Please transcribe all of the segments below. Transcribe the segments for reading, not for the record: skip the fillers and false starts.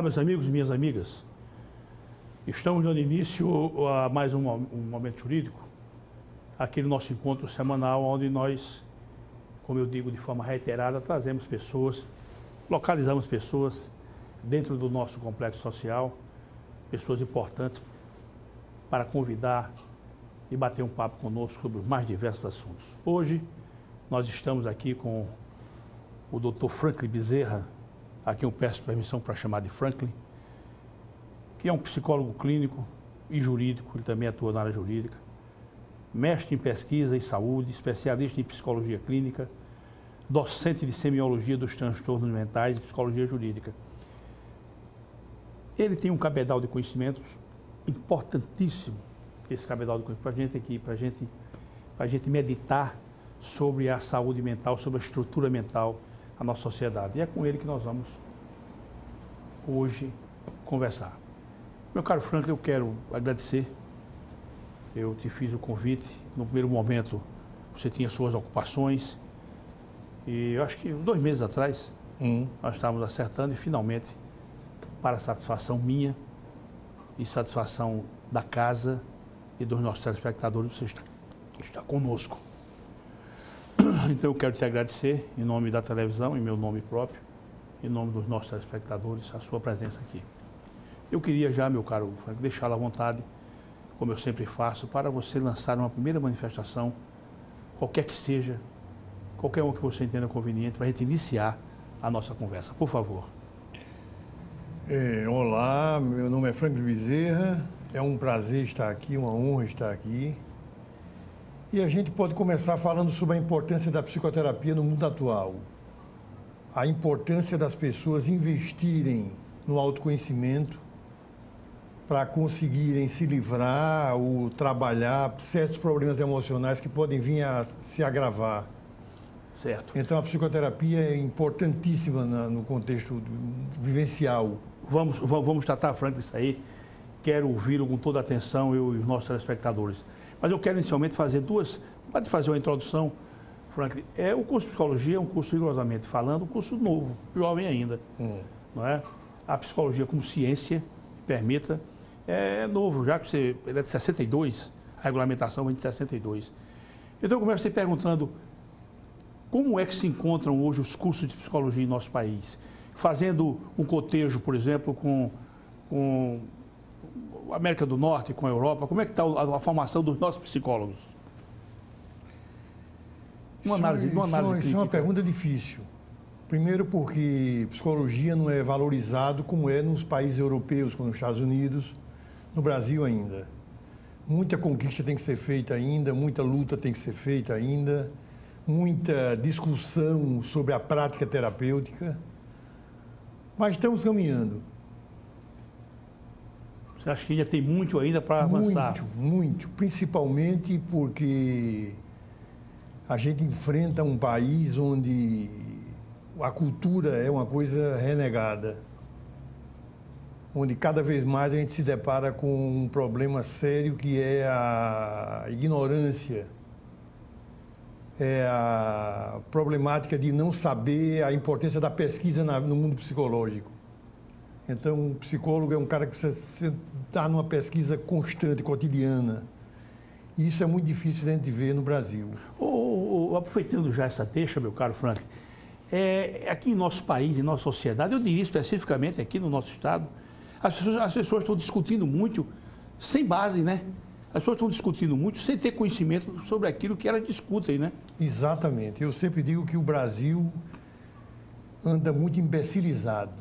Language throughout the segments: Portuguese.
Olá, meus amigos e minhas amigas. Estamos dando início a mais um Momento Jurídico, aquele nosso encontro semanal, onde nós, como eu digo de forma reiterada, trazemos pessoas, localizamos pessoas dentro do nosso complexo social, pessoas importantes para convidar e bater um papo conosco sobre os mais diversos assuntos. Hoje, nós estamos aqui com o Dr. Franklin Bezerra, a quem eu peço permissão para chamar de Franklin, que é um psicólogo clínico e jurídico, ele também atua na área jurídica, mestre em pesquisa e saúde, especialista em psicologia clínica, docente de semiologia dos transtornos mentais e psicologia jurídica. Ele tem um cabedal de conhecimentos importantíssimo, esse cabedal de conhecimentos, para a gente aqui, para a gente meditar sobre a saúde mental, sobre a estrutura mental da nossa sociedade. E é com ele que nós vamos hoje conversar. Meu caro Franklin, eu quero agradecer. Eu te fiz o convite. No primeiro momento, você tinha suas ocupações. E eu acho que 2 meses atrás, nós estávamos acertando e finalmente, para a satisfação minha e satisfação da casa e dos nossos telespectadores, você está conosco. Então eu quero te agradecer em nome da televisão, em meu nome próprio, em nome dos nossos telespectadores, a sua presença aqui. Eu queria já, meu caro Franklin, deixá-lo à vontade, como eu sempre faço, para você lançar uma primeira manifestação, qualquer que seja, qualquer uma que você entenda conveniente, para a gente iniciar a nossa conversa. Por favor. Olá, meu nome é Franklin Bezerra, é um prazer estar aqui, uma honra estar aqui. E a gente pode começar falando sobre a importância da psicoterapia no mundo atual. A importância das pessoas investirem no autoconhecimento para conseguirem se livrar ou trabalhar certos problemas emocionais que podem vir a se agravar. Certo. Então, a psicoterapia é importantíssima no contexto vivencial. Vamos tratar, Franklin, isso aí. Quero ouvi-lo com toda a atenção, eu e os nossos telespectadores. Mas eu quero inicialmente fazer pode fazer uma introdução, Franklin. O curso de psicologia é um curso, rigorosamente falando, um curso novo, jovem ainda. Não é? A psicologia como ciência, permita, é novo, já que ele é de 62, a regulamentação vem de 62. Então eu começo te perguntando, como é que se encontram hoje os cursos de psicologia em nosso país? Fazendo um cotejo, por exemplo, com a América do Norte, com a Europa, como é que está a formação dos nossos psicólogos? Uma análise clínica. Isso é uma pergunta difícil. Primeiro porque psicologia não é valorizado como é nos países europeus, como nos Estados Unidos, no Brasil ainda. Muita conquista tem que ser feita ainda, muita luta tem que ser feita ainda, muita discussão sobre a prática terapêutica, mas estamos caminhando. Você acha que ainda tem muito ainda para avançar? Muito. Principalmente porque a gente enfrenta um país onde a cultura é uma coisa renegada, onde cada vez mais a gente se depara com um problema sério que é a ignorância, é a problemática de não saber a importância da pesquisa no mundo psicológico. Então, o psicólogo é um cara que você está numa pesquisa constante, cotidiana. E isso é muito difícil de a gente ver no Brasil. Aproveitando já essa deixa, meu caro Franklin, aqui em nosso país, em nossa sociedade, eu diria especificamente aqui no nosso estado, as pessoas estão discutindo muito sem base, né? As pessoas estão discutindo muito sem ter conhecimento sobre aquilo que elas discutem, né? Exatamente. Eu sempre digo que o Brasil anda muito imbecilizado.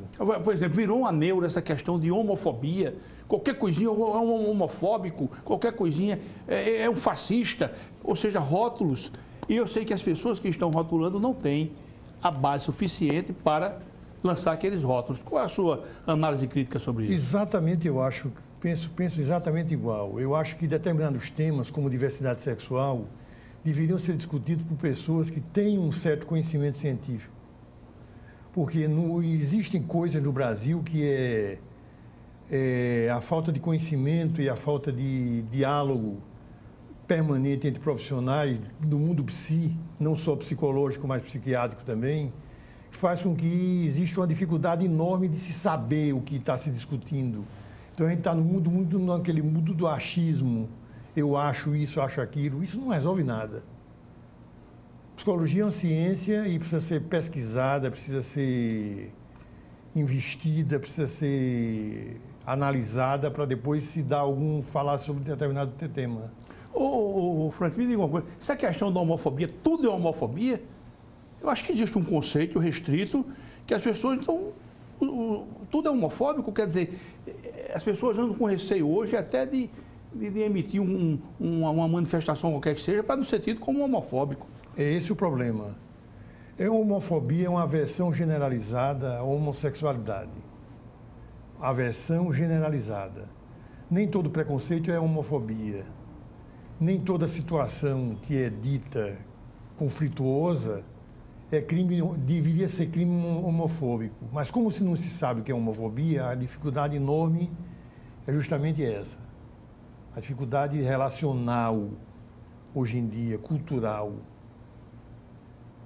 Por exemplo, virou uma neura essa questão de homofobia. Qualquer coisinha é um homofóbico, qualquer coisinha é um fascista, ou seja, rótulos. E eu sei que as pessoas que estão rotulando não têm a base suficiente para lançar aqueles rótulos. Qual é a sua análise crítica sobre isso? Exatamente, penso exatamente igual. Eu acho que determinados temas, como diversidade sexual, deveriam ser discutidos por pessoas que têm um certo conhecimento científico. Porque não existem coisas no Brasil que a falta de conhecimento e a falta de diálogo permanente entre profissionais do mundo psi, não só psicológico, mas psiquiátrico também, faz com que exista uma dificuldade enorme de se saber o que está se discutindo. Então, a gente está no mundo, muito naquele mundo do achismo. Eu acho isso, acho aquilo. Isso não resolve nada. Psicologia é uma ciência e precisa ser pesquisada, precisa ser investida, precisa ser analisada para depois se dar falar sobre determinado tema. Ô, Frank, me diga uma coisa. Essa questão da homofobia, tudo é homofobia? Eu acho que existe um conceito restrito que as pessoas, então, tudo é homofóbico, quer dizer, as pessoas andam com receio hoje até de emitir uma manifestação qualquer que seja para não ser tido como homofóbico. É esse o problema. A homofobia é uma aversão generalizada à homossexualidade. Aversão generalizada. Nem todo preconceito é homofobia. Nem toda situação que é dita conflituosa é crime, deveria ser crime homofóbico. Mas como se não se sabe o que é homofobia, a dificuldade enorme é justamente essa. A dificuldade relacional, hoje em dia, cultural.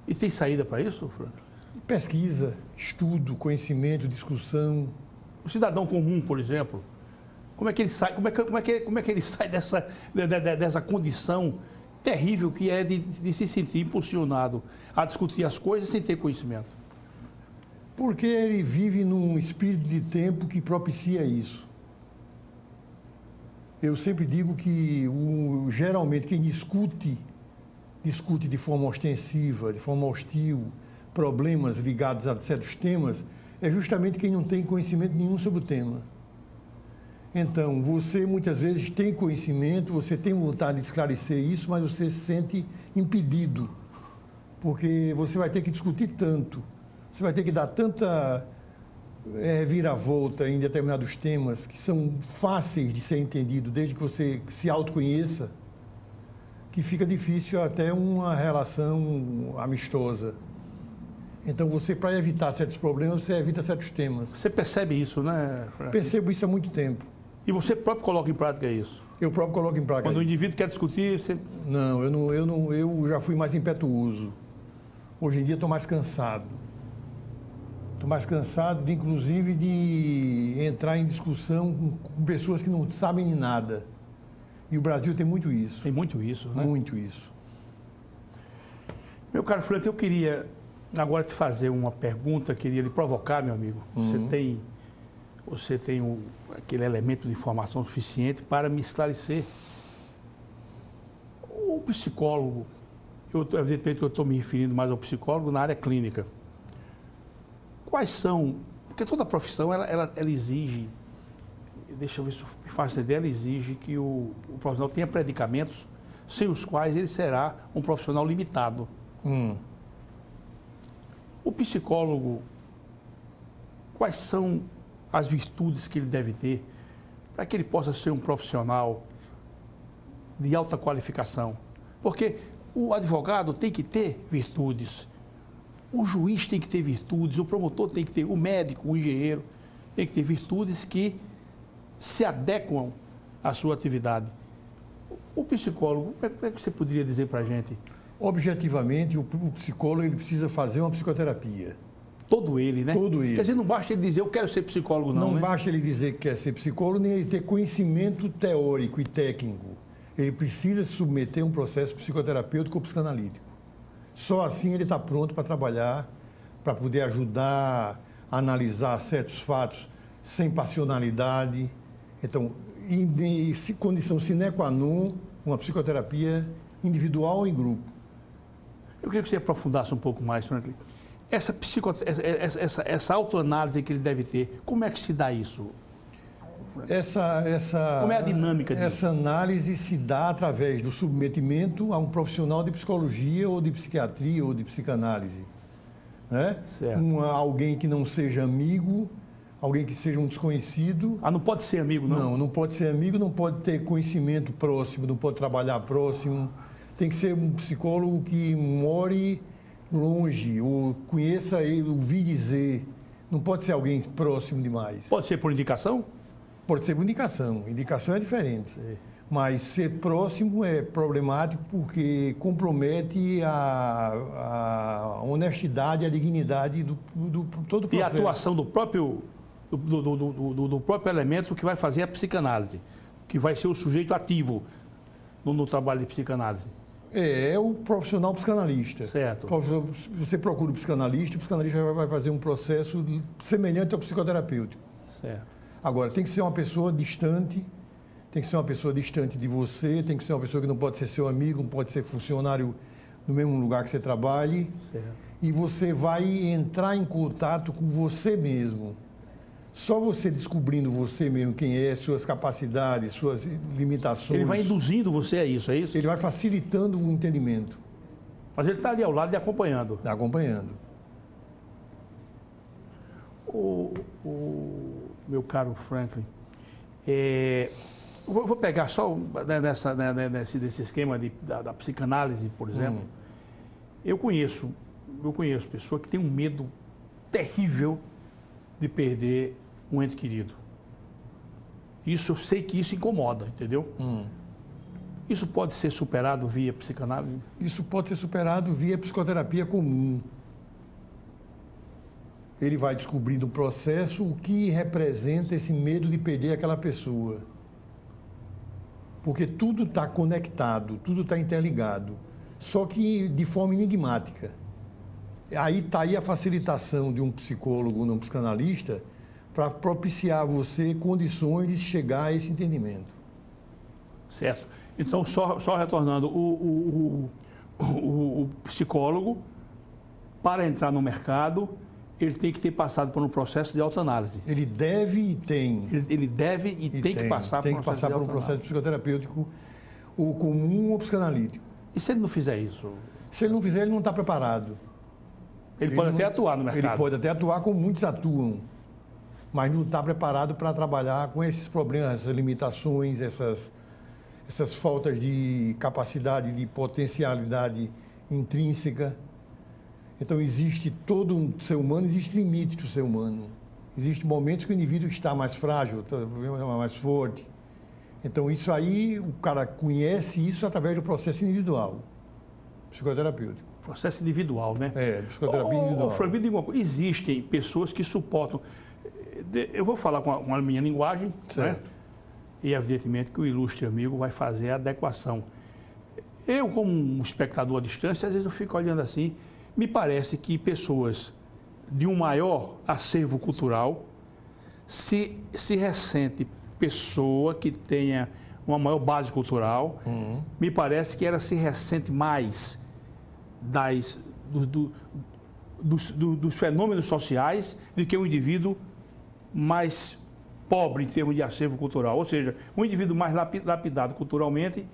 E tem saída para isso, Frank? Pesquisa, estudo, conhecimento, discussão. O cidadão comum, por exemplo, como é que ele sai, como é que ele sai dessa condição terrível que é de se sentir impulsionado a discutir as coisas sem ter conhecimento? Porque ele vive num espírito de tempo que propicia isso. Eu sempre digo que, geralmente, quem discute de forma ostensiva, de forma hostil, problemas ligados a certos temas, é justamente quem não tem conhecimento nenhum sobre o tema. Então, você muitas vezes tem conhecimento, você tem vontade de esclarecer isso, mas você se sente impedido, porque você vai ter que discutir tanto, você vai ter que dar tanta viravolta em determinados temas que são fáceis de ser entendido, desde que você se autoconheça, que fica difícil até uma relação amistosa. Então, você, para evitar certos problemas, você evita certos temas. Você percebe isso, né? Percebo isso há muito tempo. E você próprio coloca em prática isso? Eu próprio coloco em prática. Quando o indivíduo quer discutir, você... Não, eu já fui mais impetuoso. Hoje em dia estou mais cansado. Estou mais cansado, inclusive, de entrar em discussão com pessoas que não sabem de nada. E o Brasil tem muito isso. Tem muito isso, né? Muito isso. Meu caro Frank, eu queria agora te fazer uma pergunta, queria lhe provocar, meu amigo. Você tem aquele elemento de informação suficiente para me esclarecer. O psicólogo, evidentemente que eu estou me referindo mais ao psicólogo na área clínica. Quais são, porque toda profissão ela exige, deixa eu ver se eu me faço ideia, ela exige que o profissional tenha predicamentos sem os quais ele será um profissional limitado. O psicólogo, quais são as virtudes que ele deve ter para que ele possa ser um profissional de alta qualificação? Porque o advogado tem que ter virtudes, o juiz tem que ter virtudes, o promotor tem que ter, o médico, o engenheiro tem que ter virtudes que se adequam à sua atividade. O psicólogo, como é que você poderia dizer para a gente? Objetivamente, o psicólogo ele precisa fazer uma psicoterapia. Todo ele, né? Todo ele. Quer dizer, não basta ele dizer, eu quero ser psicólogo, não, Não né? basta ele dizer que quer ser psicólogo, nem ele ter conhecimento teórico e técnico. Ele precisa se submeter a um processo psicoterapêutico ou psicanalítico. Só assim ele está pronto para trabalhar, para poder ajudar a analisar certos fatos sem passionalidade. Então, condição sine qua non, uma psicoterapia individual ou em grupo. Eu queria que você aprofundasse um pouco mais, Franklin. Essa autoanálise que ele deve ter, como é que se dá isso? Como é a dinâmica disso? Essa análise se dá através do submetimento a um profissional de psicologia ou de psiquiatria ou de psicanálise. Né? Certo. Alguém que não seja amigo, alguém que seja um desconhecido. Não pode ser amigo, não? Não pode ser amigo, não pode ter conhecimento próximo, não pode trabalhar próximo. Tem que ser um psicólogo que more longe, ou conheça ele, ouvir dizer. Não pode ser alguém próximo demais. Pode ser por indicação? Pode ser por indicação. Indicação é diferente. Sim. Mas ser próximo é problemático porque compromete a honestidade e a dignidade do todo o processo. E a atuação do próprio elemento que vai fazer a psicanálise, que vai ser o sujeito ativo no trabalho de psicanálise. É o profissional psicanalista. Certo. Você procura o psicanalista vai fazer um processo semelhante ao psicoterapêutico. Certo. Agora, tem que ser uma pessoa distante, tem que ser uma pessoa distante de você, tem que ser uma pessoa que não pode ser seu amigo, não pode ser funcionário no mesmo lugar que você trabalhe. Certo. E você vai entrar em contato com você mesmo. Só você descobrindo você mesmo, quem é, suas capacidades, suas limitações. Ele vai induzindo você a isso, é isso? Ele vai facilitando o entendimento. Mas ele está ali ao lado e acompanhando. Está acompanhando. O meu caro Franklin, vou pegar só desse esquema da psicanálise, por exemplo. Eu conheço pessoas que têm um medo terrível de perder um ente querido. Isso, eu sei que isso incomoda, entendeu? Isso pode ser superado via psicanálise? Isso pode ser superado via psicoterapia comum. Ele vai descobrindo o processo, o que representa esse medo de perder aquela pessoa. Porque tudo está conectado, tudo está interligado, só que de forma enigmática. Aí está aí a facilitação de um psicólogo, de um psicanalista, para propiciar a você condições de chegar a esse entendimento. Certo. Então, só retornando, o psicólogo, para entrar no mercado, ele tem que ter passado por um processo de autoanálise. Ele deve e tem. Ele deve e tem que passar por um processo psicoterapêutico, ou comum ou psicanalítico. E se ele não fizer isso? Se ele não fizer, ele não está preparado. Ele pode até atuar no mercado. Ele pode até atuar como muitos atuam, mas não está preparado para trabalhar com esses problemas, essas limitações, essas faltas de capacidade, de potencialidade intrínseca. Então, existe todo um ser humano, existe limite do ser humano. Existem momentos que o indivíduo está mais frágil, mais forte. Então, isso aí, o cara conhece isso através do processo individual, psicoterapêutico. Processo individual, né? Psicoterapia individual. Franklin, diga uma coisa, existem pessoas que suportam... Eu vou falar com a minha linguagem, certo, né? E, evidentemente, que o ilustre amigo vai fazer a adequação. Eu, como um espectador à distância, às vezes eu fico olhando assim, me parece que pessoas de um maior acervo cultural se ressente pessoa que tenha uma maior base cultural, me parece que ela se ressente mais dos fenômenos sociais do que um indivíduo mais pobre em termos de acervo cultural. Ou seja, um indivíduo mais lapidado culturalmente,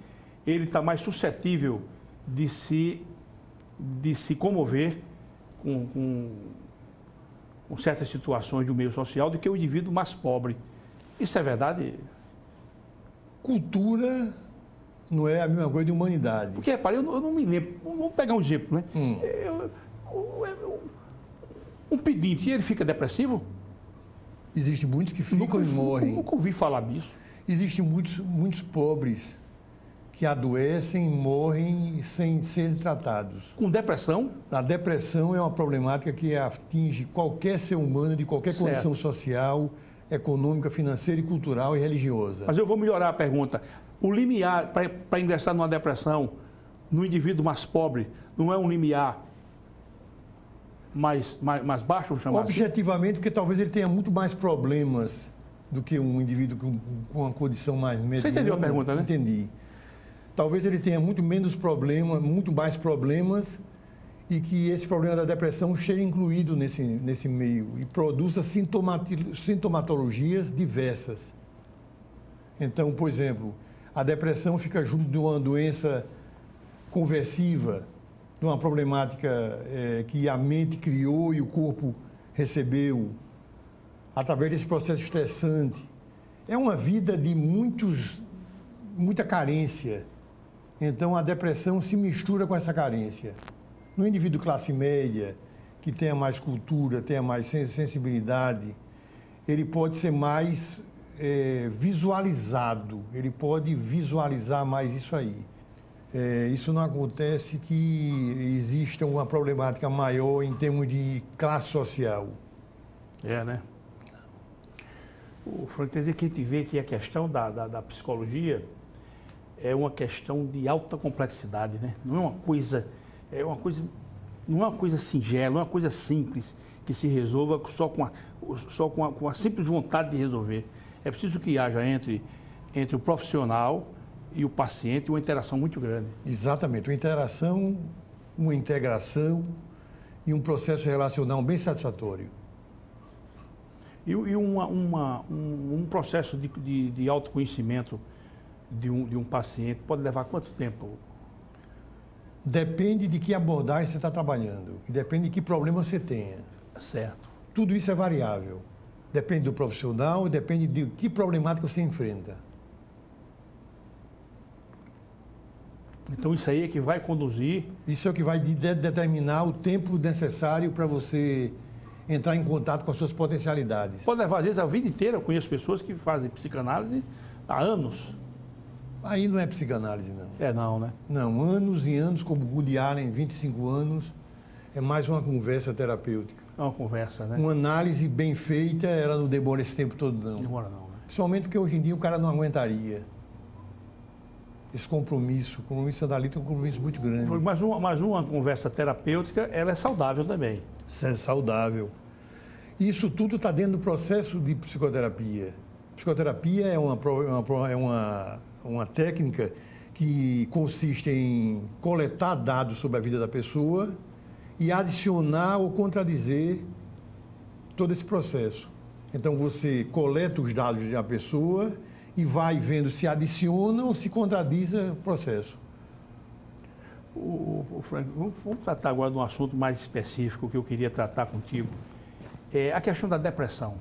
ele está mais suscetível de se comover com certas situações do meio social do que o indivíduo mais pobre. Isso é verdade? Cultura não é a mesma coisa de humanidade. Porque, repare, eu não me lembro. Vamos pegar um exemplo, né? Um pedinte, ele fica depressivo? Existem muitos que ficam e morrem. Nunca ouvi falar disso. Existem muitos pobres que adoecem e morrem sem serem tratados. Com depressão? A depressão é uma problemática que atinge qualquer ser humano de qualquer condição social, econômica, financeira e cultural e religiosa. Mas eu vou melhorar a pergunta. O limiar para ingressar numa depressão no indivíduo mais pobre não é um limiar mais baixo, vamos chamar objetivamente, porque talvez ele tenha muito mais problemas do que um indivíduo com uma condição mais mediana. Você entendeu a pergunta, né? Entendi. Talvez ele tenha muito mais problemas e que esse problema da depressão esteja incluído nesse meio e produza sintomatologias diversas. Então, por exemplo, a depressão fica junto de uma doença conversiva, de uma problemática que a mente criou e o corpo recebeu através desse processo estressante. É uma vida de muita carência. Então, a depressão se mistura com essa carência. No indivíduo classe média, que tenha mais cultura, tenha mais sensibilidade, ele pode ser mais visualizado, ele pode visualizar mais isso aí. Isso não acontece que exista uma problemática maior em termos de classe social. Né? O Frank, quer dizer que a gente vê que a questão da psicologia é uma questão de alta complexidade, né? Não é uma coisa, não é uma coisa singela, não é uma coisa simples que se resolva só com a simples vontade de resolver. É preciso que haja entre o profissional e o paciente uma interação muito grande. Exatamente, uma integração e um processo relacional bem satisfatório. E um processo de autoconhecimento de um paciente pode levar quanto tempo? Depende de que abordagem você está trabalhando e depende de que problema você tenha. Certo. Tudo isso é variável. Depende do profissional e depende de que problemática você enfrenta. Então isso aí é que vai conduzir... Isso é o que vai determinar o tempo necessário para você entrar em contato com as suas potencialidades. Pode levar, às vezes, a vida inteira. Eu conheço pessoas que fazem psicanálise há anos. Aí não é psicanálise, não. Não, né? Não, anos e anos, como Woody Allen, 25 anos, é mais uma conversa terapêutica. É uma conversa, né? Uma análise bem feita, ela não demora esse tempo todo, não. Demora não, né? Somente porque hoje em dia o cara não aguentaria. Esse compromisso analítico é um compromisso muito grande. Mas uma conversa terapêutica, ela é saudável também. Isso é saudável. Isso tudo está dentro do processo de psicoterapia. Psicoterapia é uma técnica que consiste em coletar dados sobre a vida da pessoa e adicionar ou contradizer todo esse processo. Então, você coleta os dados da pessoa e vai vendo se adiciona ou se contradiz o processo. Frank, vamos tratar agora de um assunto mais específico que eu queria tratar contigo. É a questão da depressão.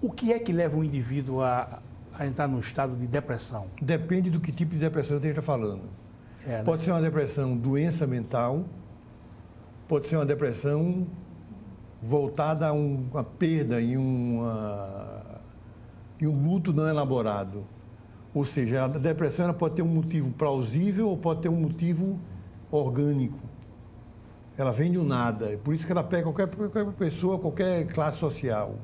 O que é que leva um indivíduo a entrar num estado de depressão? Depende do que tipo de depressão você está falando. Né? Pode ser uma depressão doença mental, pode ser uma depressão voltada a uma perda e um luto não elaborado. Ou seja, a depressão ela pode ter um motivo plausível ou pode ter um motivo orgânico. Ela vem do nada. É por isso que ela pega qualquer pessoa, qualquer classe social.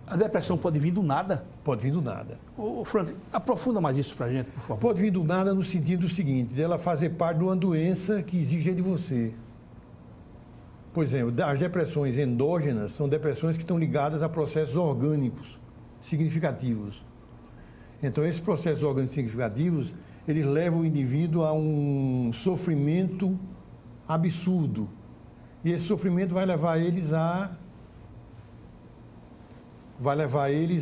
A depressão pode vir do nada? Pode vir do nada. Frank, aprofunda mais isso para a gente, por favor. Pode vir do nada no sentido seguinte, de ela fazer parte de uma doença que exige de você. Por exemplo, as depressões endógenas são depressões que estão ligadas a processos orgânicos significativos. Então, esses processos orgânicos significativos, eles levam o indivíduo a um sofrimento absurdo. E esse sofrimento vai levar eles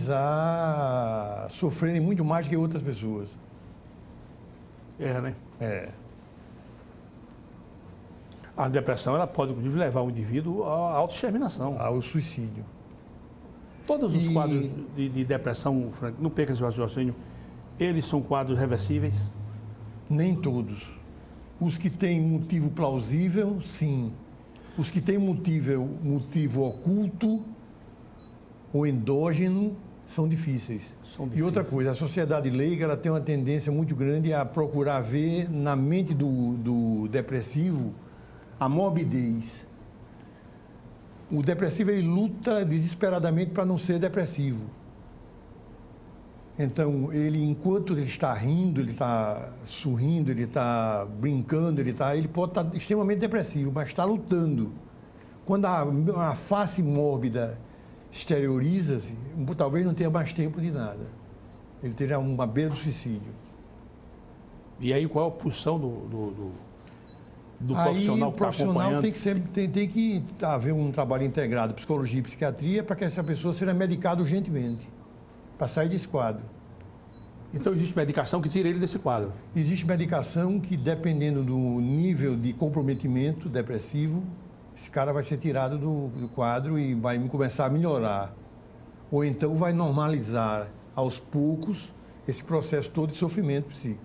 a sofrerem muito mais que outras pessoas. Né? É. A depressão ela pode, inclusive, levar o indivíduo à autoexterminação. Ao suicídio. Todos os quadros de depressão, Frank, não perca esse raciocínio, eles são quadros reversíveis? Nem todos. Os que têm motivo plausível, sim. Os que têm motivo oculto ou endógeno são difíceis. E outra coisa, a sociedade leiga ela tem uma tendência muito grande a procurar ver na mente do depressivo a morbidez. O depressivo ele luta desesperadamente para não ser depressivo. Então, enquanto ele está rindo, ele está sorrindo, ele está brincando, ele pode estar extremamente depressivo, mas está lutando. Quando a face mórbida exterioriza-se, talvez não tenha mais tempo de nada. Ele terá uma beira do suicídio. E aí, qual é a posição do profissional que está acompanhando? Aí o profissional tem que haver um trabalho integrado, psicologia e psiquiatria, para que essa pessoa seja medicada urgentemente, para sair desse quadro. Então, existe medicação que tira ele desse quadro? Existe medicação que, dependendo do nível de comprometimento depressivo, esse cara vai ser tirado do quadro e vai começar a melhorar. Ou então vai normalizar, aos poucos, esse processo todo de sofrimento psíquico.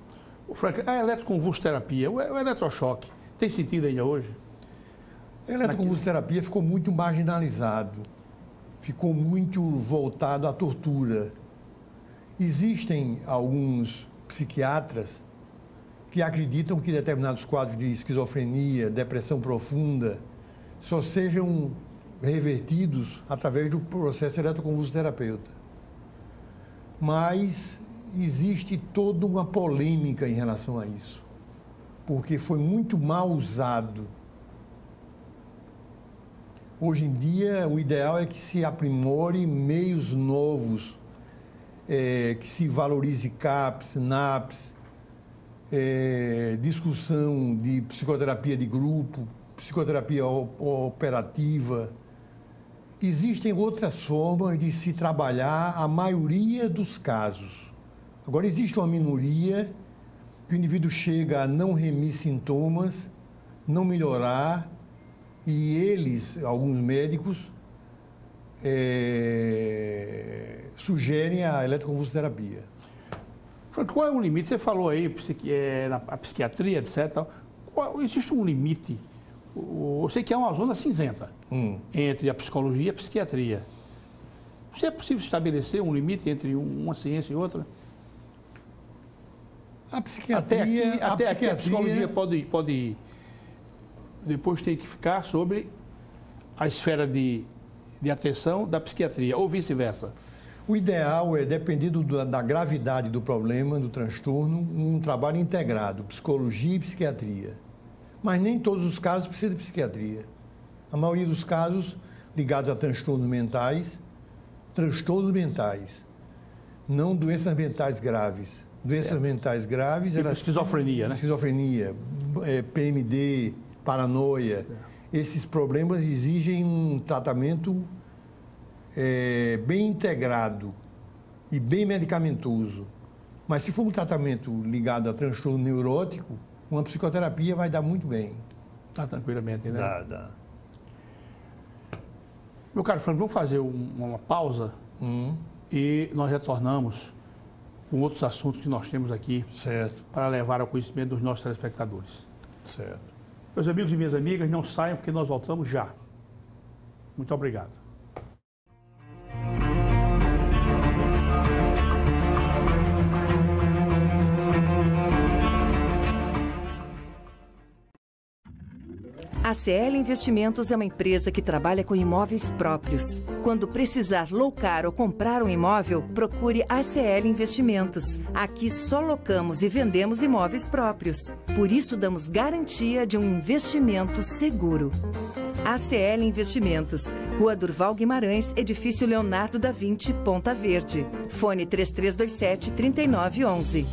Frank, a eletroconvulsoterapia, o eletrochoque, tem sentido ainda hoje? A eletroconvulsoterapia ficou muito marginalizado. ficou muito voltado à tortura. Existem alguns psiquiatras que acreditam que determinados quadros de esquizofrenia, depressão profunda, só sejam revertidos através do processo eletroconvulsoterapeuta. Mas existe toda uma polêmica em relação a isso, porque foi muito mal usado. Hoje em dia, o ideal é que se aprimore meios novos, que se valorize CAPS, NAPS, discussão de psicoterapia de grupo, psicoterapia operativa. Existem outras formas de se trabalhar a maioria dos casos. Agora, existe uma minoria que o indivíduo chega a não remir sintomas, não melhorar, e eles, alguns médicos, sugerem a eletroconvulsoterapia. Qual é o limite? Você falou aí a psiquiatria, etc. Existe um limite? Eu sei que é uma zona cinzenta entre a psicologia e a psiquiatria. Se é possível estabelecer um limite entre uma ciência e outra? A psiquiatria... Até aqui a psicologia pode depois ter que ficar sobre a esfera de atenção da psiquiatria, ou vice-versa. O ideal é, dependendo da gravidade do problema, do transtorno, um trabalho integrado, psicologia e psiquiatria. Mas nem todos os casos precisam de psiquiatria. A maioria dos casos ligados a transtornos mentais, não doenças mentais graves. Doenças mentais graves... Tipo esquizofrenia, né? Esquizofrenia, PMD, paranoia. Certo. Esses problemas exigem um tratamento bem integrado e bem medicamentoso. Mas se for um tratamento ligado a transtorno neurótico, uma psicoterapia vai dar muito bem. Tá, tranquilamente, né? Dá. Meu caro Franco, vamos fazer uma pausa e nós retornamos com outros assuntos que nós temos aqui. Certo. Para levar ao conhecimento dos nossos telespectadores. Certo. Meus amigos e minhas amigas, não saiam porque nós voltamos já. Muito obrigado. A ACL Investimentos é uma empresa que trabalha com imóveis próprios. Quando precisar locar ou comprar um imóvel, procure a ACL Investimentos. Aqui só locamos e vendemos imóveis próprios. Por isso, damos garantia de um investimento seguro. ACL Investimentos, Rua Durval Guimarães, Edifício Leonardo da Vinci, Ponta Verde. Fone 3327-3911.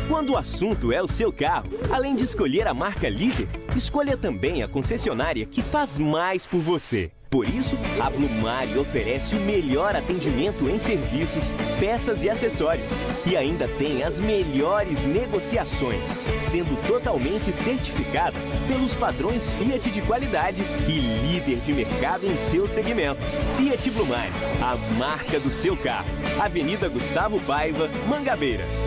Quando o assunto é o seu carro, além de escolher a marca líder, escolha também a concessionária que faz mais por você. Por isso, a Blumari oferece o melhor atendimento em serviços, peças e acessórios. E ainda tem as melhores negociações, sendo totalmente certificada pelos padrões Fiat de qualidade e líder de mercado em seu segmento. Fiat Blumari, a marca do seu carro. Avenida Gustavo Paiva, Mangabeiras.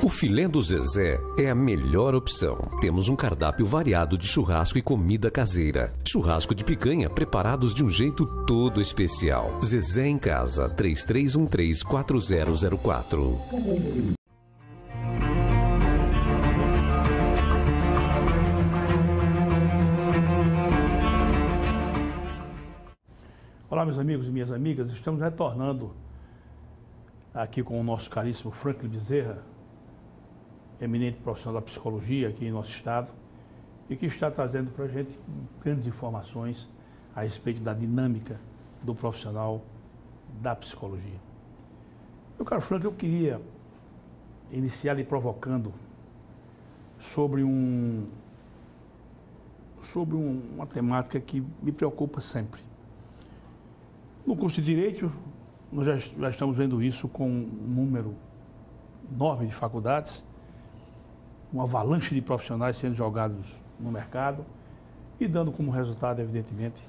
O filé do Zezé é a melhor opção. Temos um cardápio variado de churrasco e comida caseira. Churrasco de picanha preparados de um jeito todo especial. Zezé em Casa, 3313-4004. Olá, meus amigos e minhas amigas. Estamos retornando aqui com o nosso caríssimo Franklin Bezerra, eminente profissional da psicologia aqui em nosso estado, e que está trazendo para a gente grandes informações a respeito da dinâmica do profissional da psicologia. Meu caro Franco, eu queria iniciar lhe provocando sobre uma temática que me preocupa sempre. No curso de Direito, nós já estamos vendo isso com um número enorme de faculdades, uma avalanche de profissionais sendo jogados no mercado e dando como resultado, evidentemente,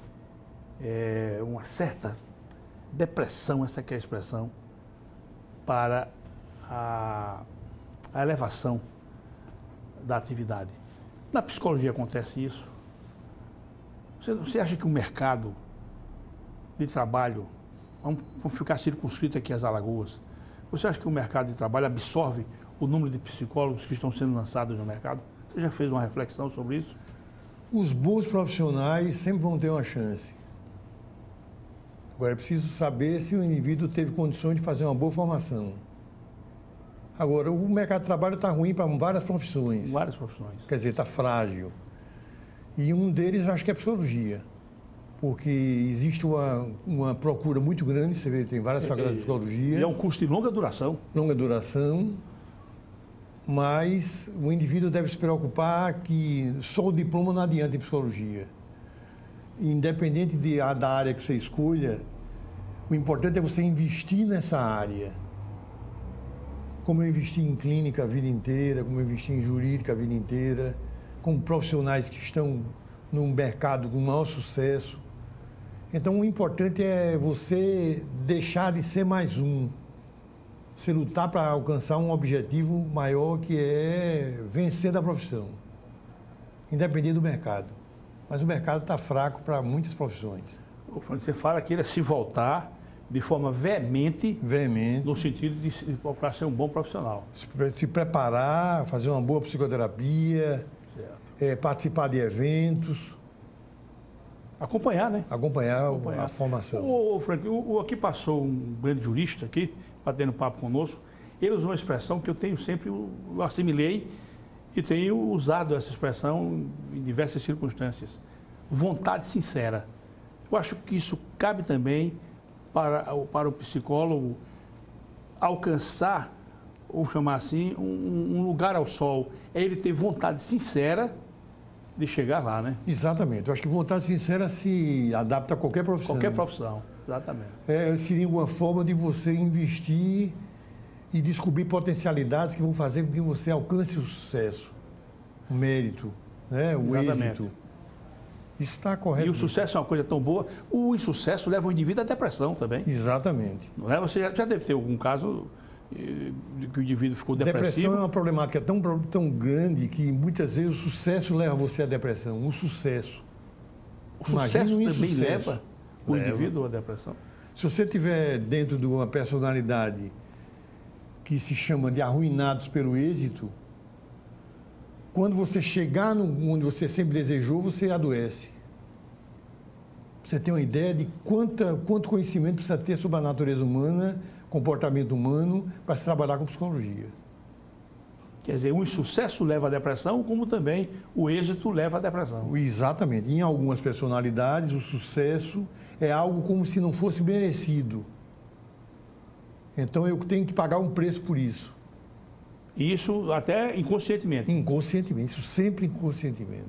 uma certa depressão, essa que é a expressão, para a elevação da atividade. Na psicologia acontece isso, Você acha que o mercado de trabalho, vamos ficar circunscrito aqui às Alagoas, você acha que o mercado de trabalho absorve o número de psicólogos que estão sendo lançados no mercado? Você já fez uma reflexão sobre isso? Os bons profissionais sempre vão ter uma chance. Agora, é preciso saber se o indivíduo teve condições de fazer uma boa formação. Agora, o mercado de trabalho está ruim para várias profissões. Várias profissões. Quer dizer, está frágil. E um deles, acho que é a psicologia. Porque existe uma procura muito grande, você vê, tem várias faculdades de psicologia. E é um curso de longa duração. Longa duração, mas o indivíduo deve se preocupar que só o diploma não adianta em psicologia. Independente da área que você escolha, o importante é você investir nessa área. Como eu investi em clínica a vida inteira, como eu investi em jurídica a vida inteira, como profissionais que estão num mercado com maior sucesso. Então, o importante é você deixar de ser mais um. Você lutar para alcançar um objetivo maior, que é vencer da profissão, independente do mercado. Mas o mercado está fraco para muitas profissões. Você fala que ele é se voltar de forma veemente, no sentido de procurar ser um bom profissional. Se preparar, fazer uma boa psicoterapia, participar de eventos. Acompanhar, né? Acompanhar a formação. Frank, aqui passou um grande jurista aqui, batendo papo conosco. Ele usou uma expressão que eu tenho sempre, eu assimilei e tenho usado essa expressão em diversas circunstâncias. Vontade sincera. Eu acho que isso cabe também para o psicólogo alcançar, ou chamar assim, um lugar ao sol. É ele ter vontade sincera de chegar lá, né? Exatamente. Eu acho que vontade sincera se adapta a qualquer profissão. Qualquer profissão, exatamente. Seria uma forma de você investir e descobrir potencialidades que vão fazer com que você alcance o sucesso, o mérito, né? O êxito. Isso está correto. E o sucesso é uma coisa tão boa. O insucesso leva o indivíduo à depressão também. Exatamente. Não é? Você já deve ter algum caso de que o indivíduo ficou depressivo. Depressão é uma problemática tão grande que muitas vezes o sucesso leva você à depressão. O sucesso. O sucesso também leva o indivíduo à depressão. Se você estiver dentro de uma personalidade que se chama de arruinados pelo êxito, quando você chegar onde você sempre desejou, você adoece. Você tem uma ideia de quanto conhecimento precisa ter sobre a natureza humana, comportamento humano, para se trabalhar com psicologia. Quer dizer, o insucesso leva à depressão, como também o êxito leva à depressão. Exatamente. Em algumas personalidades, o sucesso é algo como se não fosse merecido. Então, eu tenho que pagar um preço por isso. E isso até inconscientemente? Inconscientemente, isso sempre inconscientemente.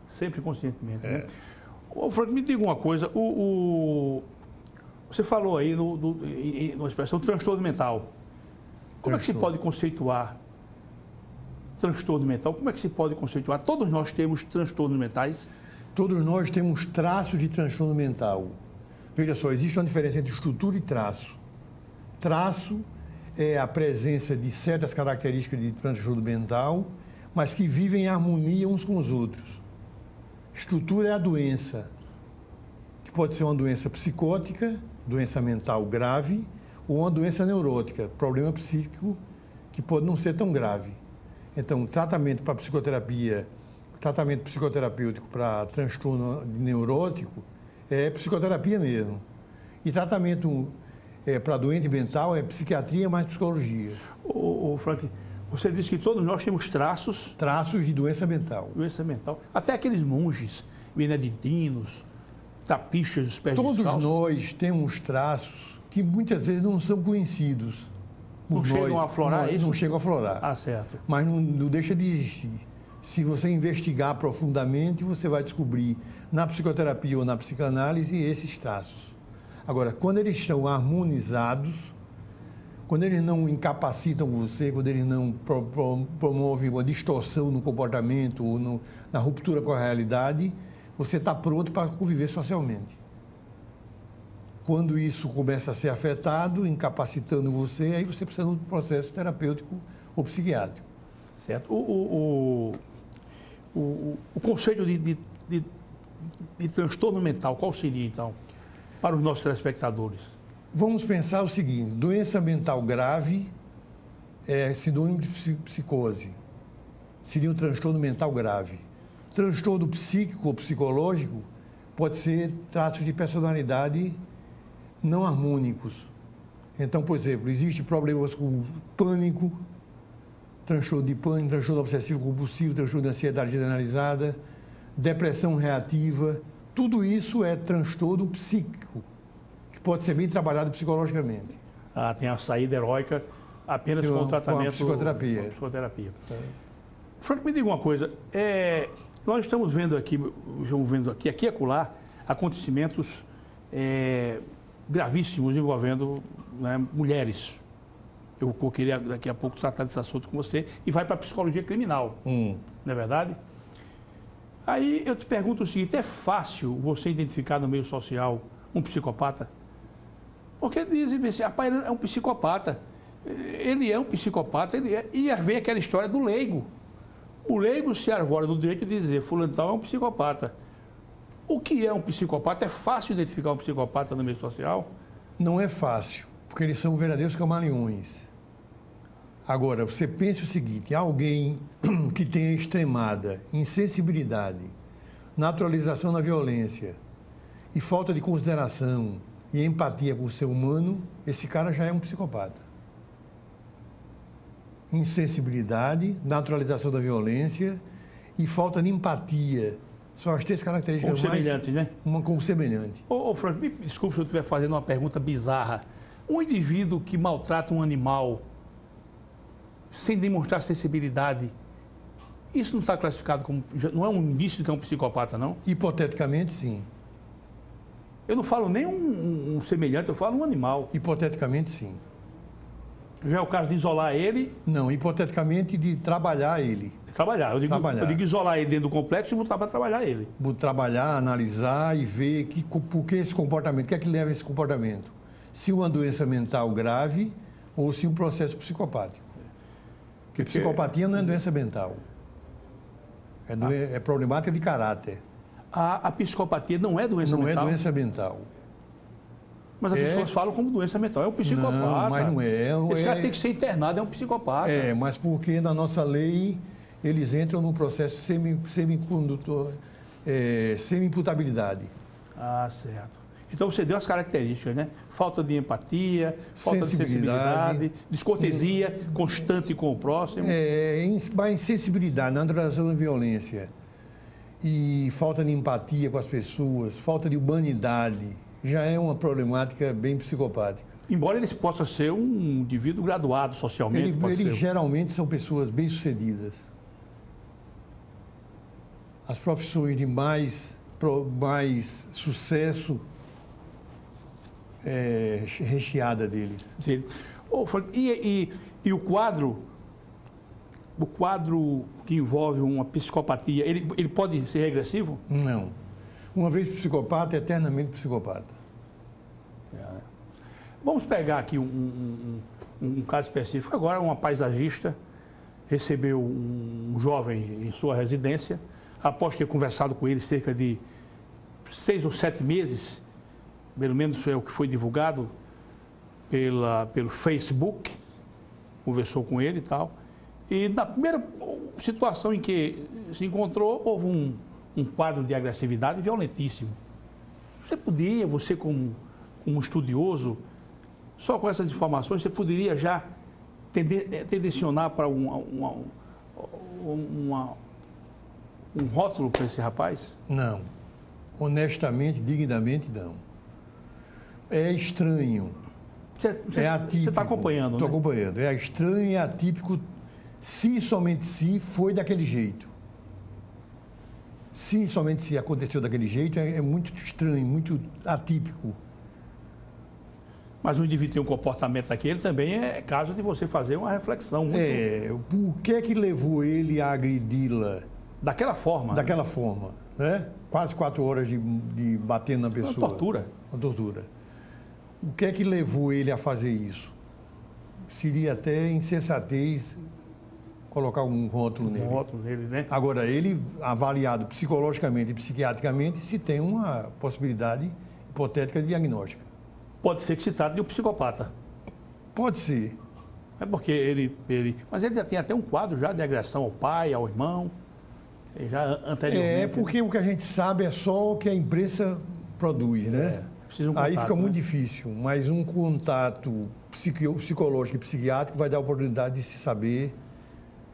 Sempre inconscientemente, né? Ô, Frank, me diga uma coisa, você falou aí numa expressão transtorno mental. Como é que se pode conceituar transtorno mental? Como é que se pode conceituar? Todos nós temos transtornos mentais? Todos nós temos traços de transtorno mental. Veja só, existe uma diferença entre estrutura e traço. Traço é a presença de certas características de transtorno mental, mas que vivem em harmonia uns com os outros. Estrutura é a doença, que pode ser uma doença psicótica, doença mental grave, ou uma doença neurótica, problema psíquico que pode não ser tão grave. Então, tratamento para psicoterapia, tratamento psicoterapêutico para transtorno neurótico é psicoterapia mesmo. E tratamento para doente mental é psiquiatria mais psicologia. Ô, Frank, você disse que todos nós temos traços... Traços de doença mental. Doença mental. Até aqueles monges beneditinos, tapistas dos pés descalços. Todos nós temos traços que muitas vezes não são conhecidos. Não chegam a aflorar isso? Não chegam a aflorar. Ah, certo. Mas não deixa de existir. Se você investigar profundamente, você vai descobrir na psicoterapia ou na psicanálise esses traços. Agora, quando eles estão harmonizados, quando eles não incapacitam você, quando eles não promovem uma distorção no comportamento ou na ruptura com a realidade, você está pronto para conviver socialmente. Quando isso começa a ser afetado, incapacitando você, aí você precisa de um processo terapêutico ou psiquiátrico. Certo. O conceito de de transtorno mental, qual seria, então, para os nossos telespectadores? Vamos pensar o seguinte, doença mental grave é sinônimo de psicose. Seria um transtorno mental grave. Transtorno psíquico ou psicológico pode ser traços de personalidade não harmônicos. Então, por exemplo, existem problemas com pânico, transtorno de pânico, transtorno obsessivo compulsivo, transtorno de ansiedade generalizada, depressão reativa. Tudo isso é transtorno psíquico, que pode ser bem trabalhado psicologicamente. Ah, tem a saída heróica apenas com o tratamento... Com a psicoterapia. Com a psicoterapia. Frank, me diga uma coisa, nós estamos vendo aqui e acolá, acontecimentos gravíssimos envolvendo, né, mulheres. Eu queria daqui a pouco tratar desse assunto com você e vai para a psicologia criminal, não é verdade? Aí eu te pergunto o seguinte, é fácil você identificar no meio social um psicopata? Porque dizem assim, rapaz, ele é um psicopata. Ele é um psicopata, e vem aquela história do leigo. O leigo se arvora do direito de dizer, fulano tal é um psicopata. O que é um psicopata? É fácil identificar um psicopata no meio social? Não é fácil, porque eles são verdadeiros camaleões. Agora, você pense o seguinte, alguém que tenha extremada insensibilidade, naturalização da violência e falta de consideração e empatia com o ser humano, esse cara já é um psicopata. Insensibilidade, naturalização da violência e falta de empatia. São as três características como semelhante, né? Como semelhante. Ô, Frank, me desculpe se eu estiver fazendo uma pergunta bizarra. Um indivíduo que maltrata um animal sem demonstrar sensibilidade, isso não está classificado como... Não é um indício de que é um psicopata, não? Hipoteticamente, sim. Eu não falo nem um semelhante, eu falo um animal. Hipoteticamente, sim. Já é o caso de isolar ele? Não, hipoteticamente de trabalhar ele. Trabalhar. Eu digo isolar ele dentro do complexo e botar para trabalhar ele. Trabalhar, analisar e ver por que esse comportamento, o que é que leva a esse comportamento. Se uma doença mental grave ou se um processo psicopático. Porque psicopatia não é doença mental. É problemática de caráter. A psicopatia não é doença mental? Não é doença mental. Mas as pessoas falam como doença mental. É um psicopata. Não, mas não é. Esse cara tem que ser internado, é um psicopata. É, mas porque na nossa lei eles entram num processo semi-imputabilidade. Ah, certo. Então você deu as características, né? Falta de empatia, falta de sensibilidade, descortesia constante com o próximo. Insensibilidade, naturalização da violência e falta de empatia com as pessoas, falta de humanidade, já é uma problemática bem psicopática. Embora ele possa ser um indivíduo graduado socialmente. Eles geralmente são pessoas bem-sucedidas. As profissões de mais sucesso recheada deles. Sim. E o quadro que envolve uma psicopatia, ele pode ser regressivo? Não. Uma vez psicopata, eternamente psicopata. Vamos pegar aqui um caso específico. Agora, uma paisagista recebeu um jovem em sua residência, após ter conversado com ele cerca de 6 ou 7 meses, pelo menos é o que foi divulgado pelo Facebook, conversou com ele e tal. E na primeira situação em que se encontrou, houve um quadro de agressividade violentíssimo. Você como estudioso, só com essas informações, você poderia já tendencionar para um rótulo para esse rapaz? Não. Honestamente, dignamente, não. É estranho. É atípico. Você está acompanhando, Estou acompanhando. É estranho e atípico, se somente se foi daquele jeito. Se somente se aconteceu daquele jeito, é muito estranho, muito atípico. Mas o indivíduo tem um comportamento daquele, também é caso de você fazer uma reflexão. O que é que levou ele a agredi-la? Daquela forma. Daquela forma, né? Quase 4 horas de batendo na pessoa. Uma tortura. Uma tortura. O que é que levou ele a fazer isso? Seria até insensatez colocar um rótulo nele. Um rótulo nele, né? Agora, ele avaliado psicologicamente e psiquiatricamente, se tem uma possibilidade hipotética de diagnóstica. Pode ser que se trate de um psicopata. Pode ser. É porque mas ele já tem até um quadro já de agressão ao pai, ao irmão, já anteriormente. É, porque o que a gente sabe é só o que a imprensa produz, né? Precisa um Aí contato, fica muito né? difícil, mas um contato psicológico e psiquiátrico vai dar a oportunidade de se saber,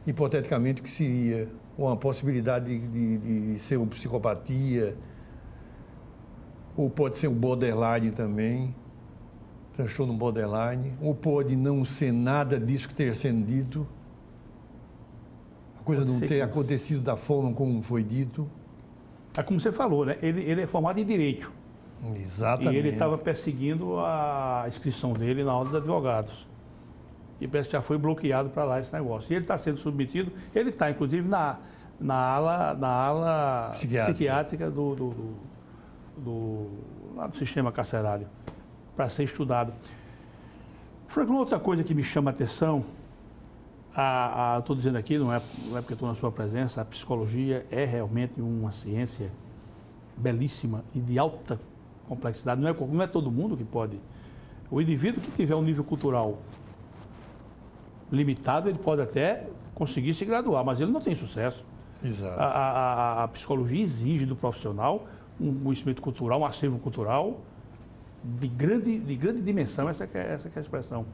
hipoteticamente, o que seria uma possibilidade de ser uma psicopatia, ou pode ser um borderline também, transtorno borderline, ou pode não ser nada disso que esteja sendo dito, a coisa não ter acontecido da forma como foi dito. É como você falou, né? Ele é formado em Direito. Exatamente. E ele estava perseguindo a inscrição dele na Ordem dos Advogados. E parece que já foi bloqueado para lá esse negócio. E ele está sendo submetido, ele está, inclusive, na ala psiquiátrica lá do sistema carcerário, para ser estudado. Franklin, outra coisa que me chama a atenção, estou dizendo aqui, não é porque estou na sua presença, a psicologia é realmente uma ciência belíssima e de alta complexidade. Não é todo mundo que pode. O indivíduo que tiver um nível cultural limitado, ele pode até conseguir se graduar, mas ele não tem sucesso. Exato. A psicologia exige do profissional um conhecimento cultural, um acervo cultural de grande dimensão, essa que é a expressão.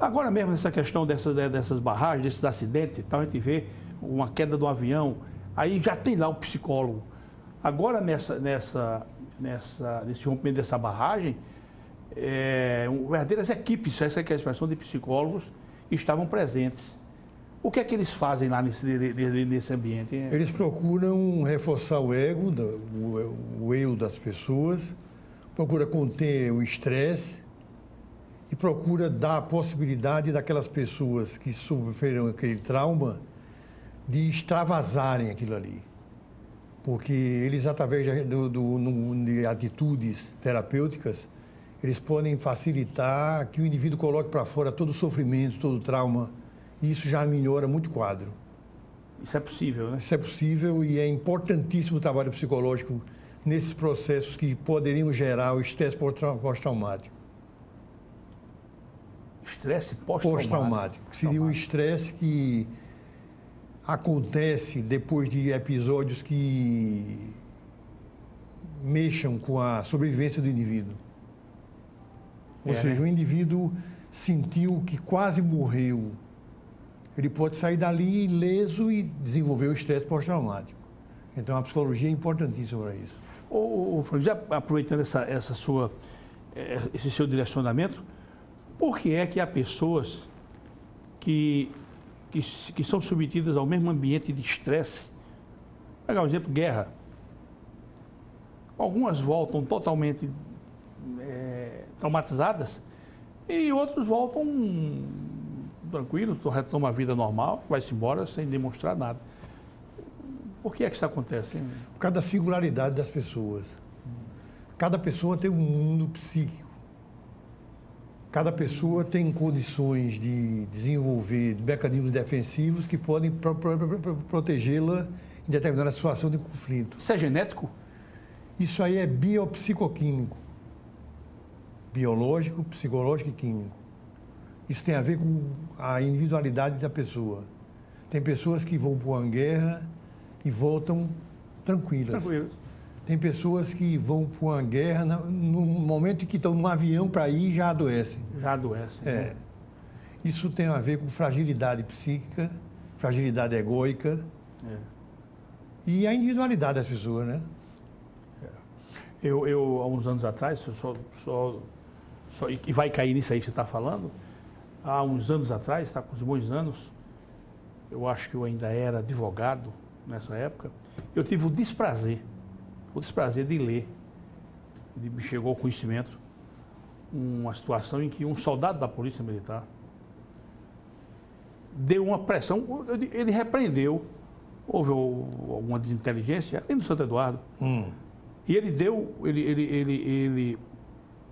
Agora mesmo, nessa questão dessas barragens, desses acidentes, então a gente vê uma queda do avião, aí já tem lá um psicólogo. Agora, nesse rompimento dessa barragem, verdadeiras equipes, essa que é a expressão, de psicólogos estavam presentes. O que é que eles fazem lá nesse ambiente? Eles procuram reforçar o ego, o eu das pessoas, procura conter o estresse e procura dar a possibilidade daquelas pessoas que sofreram aquele trauma de extravasarem aquilo ali. Porque eles, através de atitudes terapêuticas, eles podem facilitar que o indivíduo coloque para fora todo o sofrimento, todo o trauma. E isso já melhora muito o quadro. Isso é possível, né? Isso é possível e é importantíssimo o trabalho psicológico nesses processos que poderiam gerar o estresse pós-traumático. Estresse pós-traumático? Pós-traumático, que seria um estresse que acontece depois de episódios que mexam com a sobrevivência do indivíduo. Ou seja, o indivíduo sentiu que quase morreu. Ele pode sair dali ileso e desenvolver o estresse pós-traumático. Então, a psicologia é importantíssima para isso. Já aproveitando esse seu direcionamento, por que é que há pessoas que são submetidas ao mesmo ambiente de estresse? Vou pegar um exemplo, guerra. Algumas voltam totalmente traumatizadas e outros voltam tranquilos, retomam a vida normal, vai-se embora sem demonstrar nada. Por que é que isso acontece, hein? Por causa da singularidade das pessoas. Cada pessoa tem um mundo psíquico. Cada pessoa tem condições de desenvolver mecanismos defensivos que podem protegê-la em determinada situação de conflito. Isso é genético? Isso aí é biopsicoquímico. Biológico, psicológico e químico. Isso tem a ver com a individualidade da pessoa. Tem pessoas que vão para uma guerra e voltam tranquilas. Tem pessoas que vão para uma guerra, no momento em que estão num avião para ir, já adoecem. Já adoecem. É. Isso tem a ver com fragilidade psíquica, fragilidade egóica e a individualidade das pessoas, né? Eu há uns anos atrás, e vai cair nisso aí que você está falando, há uns anos atrás, está com uns bons anos, eu acho que eu ainda era advogado nessa época, eu tive o desprazer de ler, me chegou ao conhecimento, uma situação em que um soldado da Polícia Militar deu uma pressão, ele repreendeu, houve alguma desinteligência, ali no Santo Eduardo, e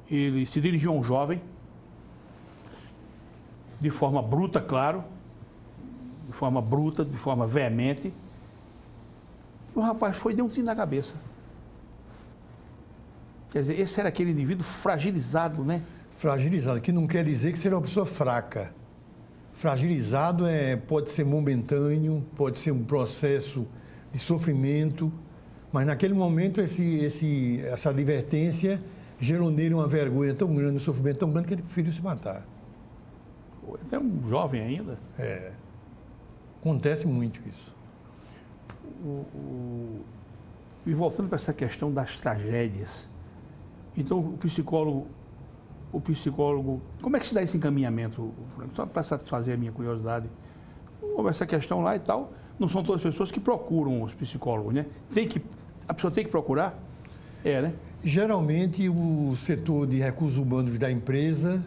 ele se dirigiu a um jovem, de forma bruta, claro, de forma bruta, de forma veemente. E o rapaz foi e deu um tiro na cabeça. Quer dizer, esse era aquele indivíduo fragilizado, né? Fragilizado, que não quer dizer que seja uma pessoa fraca. Fragilizado pode ser momentâneo, pode ser um processo de sofrimento, mas naquele momento essa advertência gerou nele uma vergonha tão grande, um sofrimento tão grande que ele preferiu se matar. Até um jovem ainda. Acontece muito isso. E voltando para essa questão das tragédias, então o psicólogo, como é que se dá esse encaminhamento? Só para satisfazer a minha curiosidade. Houve essa questão lá e tal, não são todas as pessoas que procuram os psicólogos, né? A pessoa tem que procurar? Né? Geralmente o setor de recursos humanos da empresa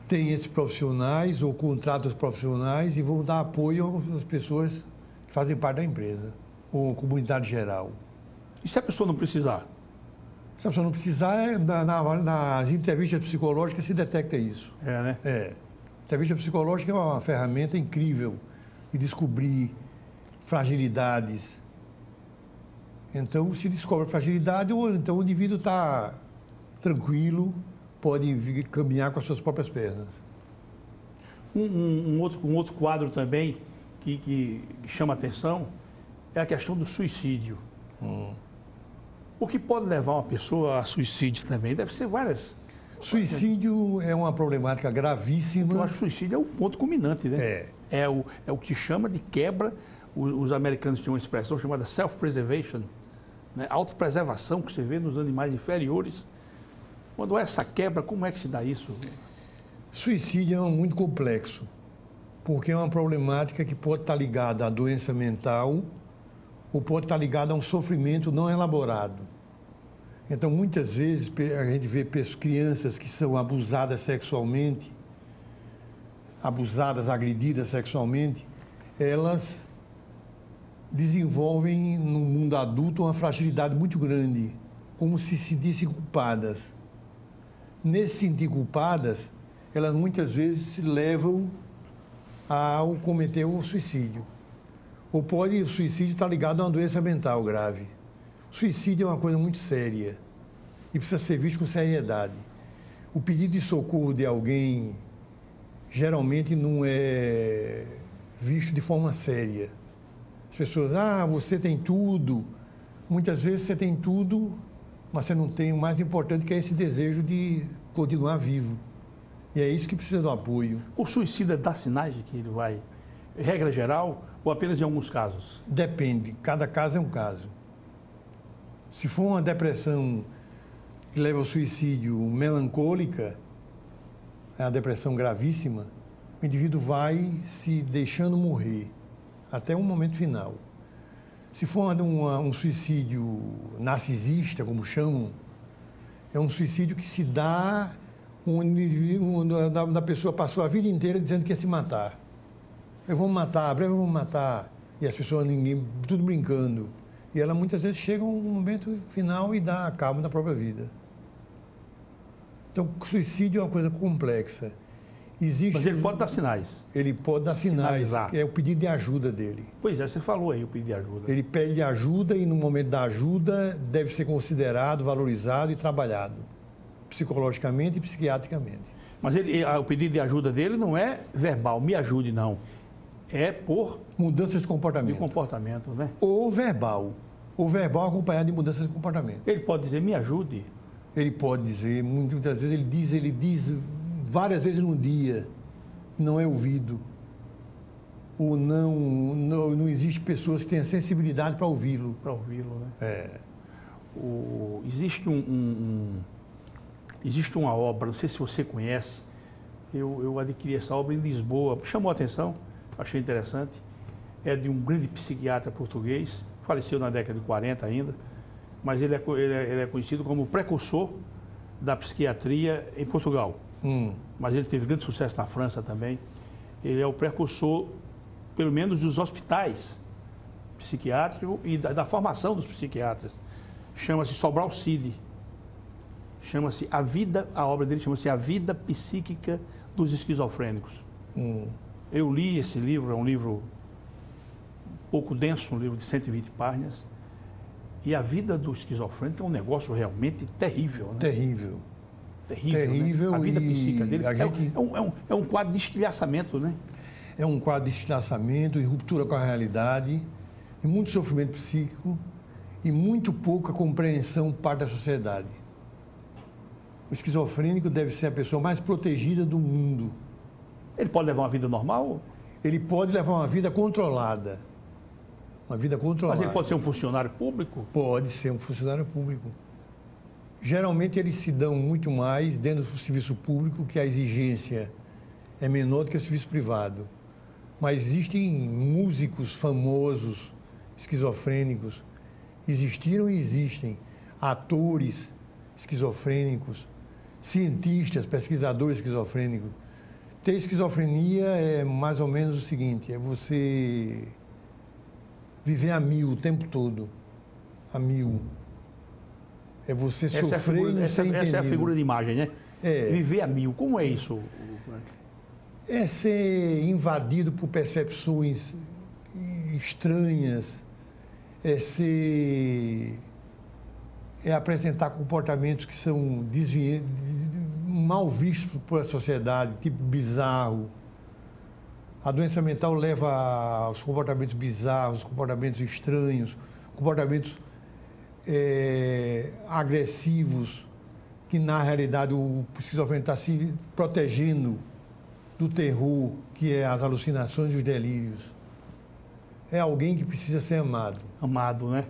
tem esses profissionais ou contrata os profissionais e vão dar apoio às pessoas que fazem parte da empresa, ou comunidade geral. E se a pessoa não precisar? Se a pessoa não precisar, nas entrevistas psicológicas se detecta isso. Né? Entrevista psicológica é uma ferramenta incrível de descobrir fragilidades. Então, se descobre fragilidade, ou então o indivíduo está tranquilo, pode caminhar com as suas próprias pernas. Um outro quadro também que chama atenção é a questão do suicídio. O que pode levar uma pessoa a suicídio também? Deve ser várias. Suicídio é uma problemática gravíssima. Eu acho que o suicídio é o ponto culminante, né? É o que chama de quebra. Os americanos tinham uma expressão chamada self-preservation, né? Autopreservação, que você vê nos animais inferiores. Quando há essa quebra, como é que se dá isso? Suicídio é muito complexo, porque é uma problemática que pode estar ligada à doença mental ou pode estar ligada a um sofrimento não elaborado. Então, muitas vezes, a gente vê crianças que são abusadas sexualmente, agredidas sexualmente, elas desenvolvem no mundo adulto uma fragilidade muito grande, como se sentissem culpadas. Nesse sentir culpadas, elas muitas vezes se levam ao cometer o suicídio. Ou pode o suicídio estar ligado a uma doença mental grave. O suicídio é uma coisa muito séria e precisa ser visto com seriedade. O pedido de socorro de alguém geralmente não é visto de forma séria. As pessoas, você tem tudo. Muitas vezes você tem tudo, mas você não tem o mais importante, que é esse desejo de continuar vivo. E é isso que precisa do apoio. O suicida dá sinais de que ele vai, regra geral, ou apenas em alguns casos? Depende, cada caso é um caso. Se for uma depressão que leva ao suicídio melancólica, é uma depressão gravíssima, o indivíduo vai se deixando morrer até um momento final. Se for um suicídio narcisista, como chamam, é um suicídio que se dá da pessoa passou a vida inteira dizendo que ia se matar. Eu vou me matar, breve eu vou me matar. E as pessoas, tudo brincando. E ela muitas vezes chega um momento final e dá cabo da própria vida. Então, o suicídio é uma coisa complexa. Mas ele pode dar sinais. Ele pode dar sinais. Sinalizar. É o pedido de ajuda dele. Pois é, você falou aí o pedido de ajuda. Ele pede ajuda e no momento da ajuda deve ser considerado, valorizado e trabalhado, psicologicamente e psiquiatricamente. Mas o pedido de ajuda dele não é verbal, me ajude, não. É por... mudanças de comportamento. De comportamento, né? Ou verbal. Ou verbal acompanhado de mudanças de comportamento. Ele pode dizer, me ajude? Ele pode dizer, muitas vezes ele diz várias vezes no dia, não é ouvido. Ou não existe pessoas que tenham sensibilidade para ouvi-lo. Para ouvi-lo, né? Existe uma obra, não sei se você conhece, eu adquiri essa obra em Lisboa, chamou a atenção, achei interessante, é de um grande psiquiatra português, faleceu na década de 40 ainda, mas ele é conhecido como o precursor da psiquiatria em Portugal. Mas ele teve grande sucesso na França também. Ele é o precursor, pelo menos, dos hospitais psiquiátricos e da formação dos psiquiatras. Chama-se Sobral Cid. A obra dele chama-se A Vida Psíquica dos Esquizofrênicos. Eu li esse livro, é um livro um pouco denso, um livro de 120 páginas, e a vida do esquizofrênico é um negócio realmente terrível, né? Terrível. Terrível, né? A vida psíquica dele gente... é um quadro de estilhaçamento, né? É um quadro de estilhaçamento e ruptura com a realidade, e muito sofrimento psíquico e muito pouca compreensão por parte da sociedade. O esquizofrênico deve ser a pessoa mais protegida do mundo. Ele pode levar uma vida normal? Ele pode levar uma vida controlada. Uma vida controlada. Mas ele pode ser um funcionário público? Pode ser um funcionário público. Geralmente eles se dão muito mais dentro do serviço público, que a exigência é menor do que o serviço privado. Mas existem músicos famosos, esquizofrênicos, existiram e existem atores esquizofrênicos, cientistas, pesquisadores esquizofrênicos. Ter esquizofrenia é mais ou menos o seguinte, é você viver a mil o tempo todo, a mil. É você sofrer e não ser entendido. Essa é a figura de imagem, né? É. Viver a mil. Como é isso? É ser invadido por percepções estranhas, é apresentar comportamentos que são mal vistos pela sociedade, tipo bizarro. A doença mental leva aos comportamentos bizarros, comportamentos estranhos, comportamentos agressivos, que na realidade o esquizofrênico está se protegendo do terror, que é as alucinações e os delírios. É alguém que precisa ser amado. Amado, né?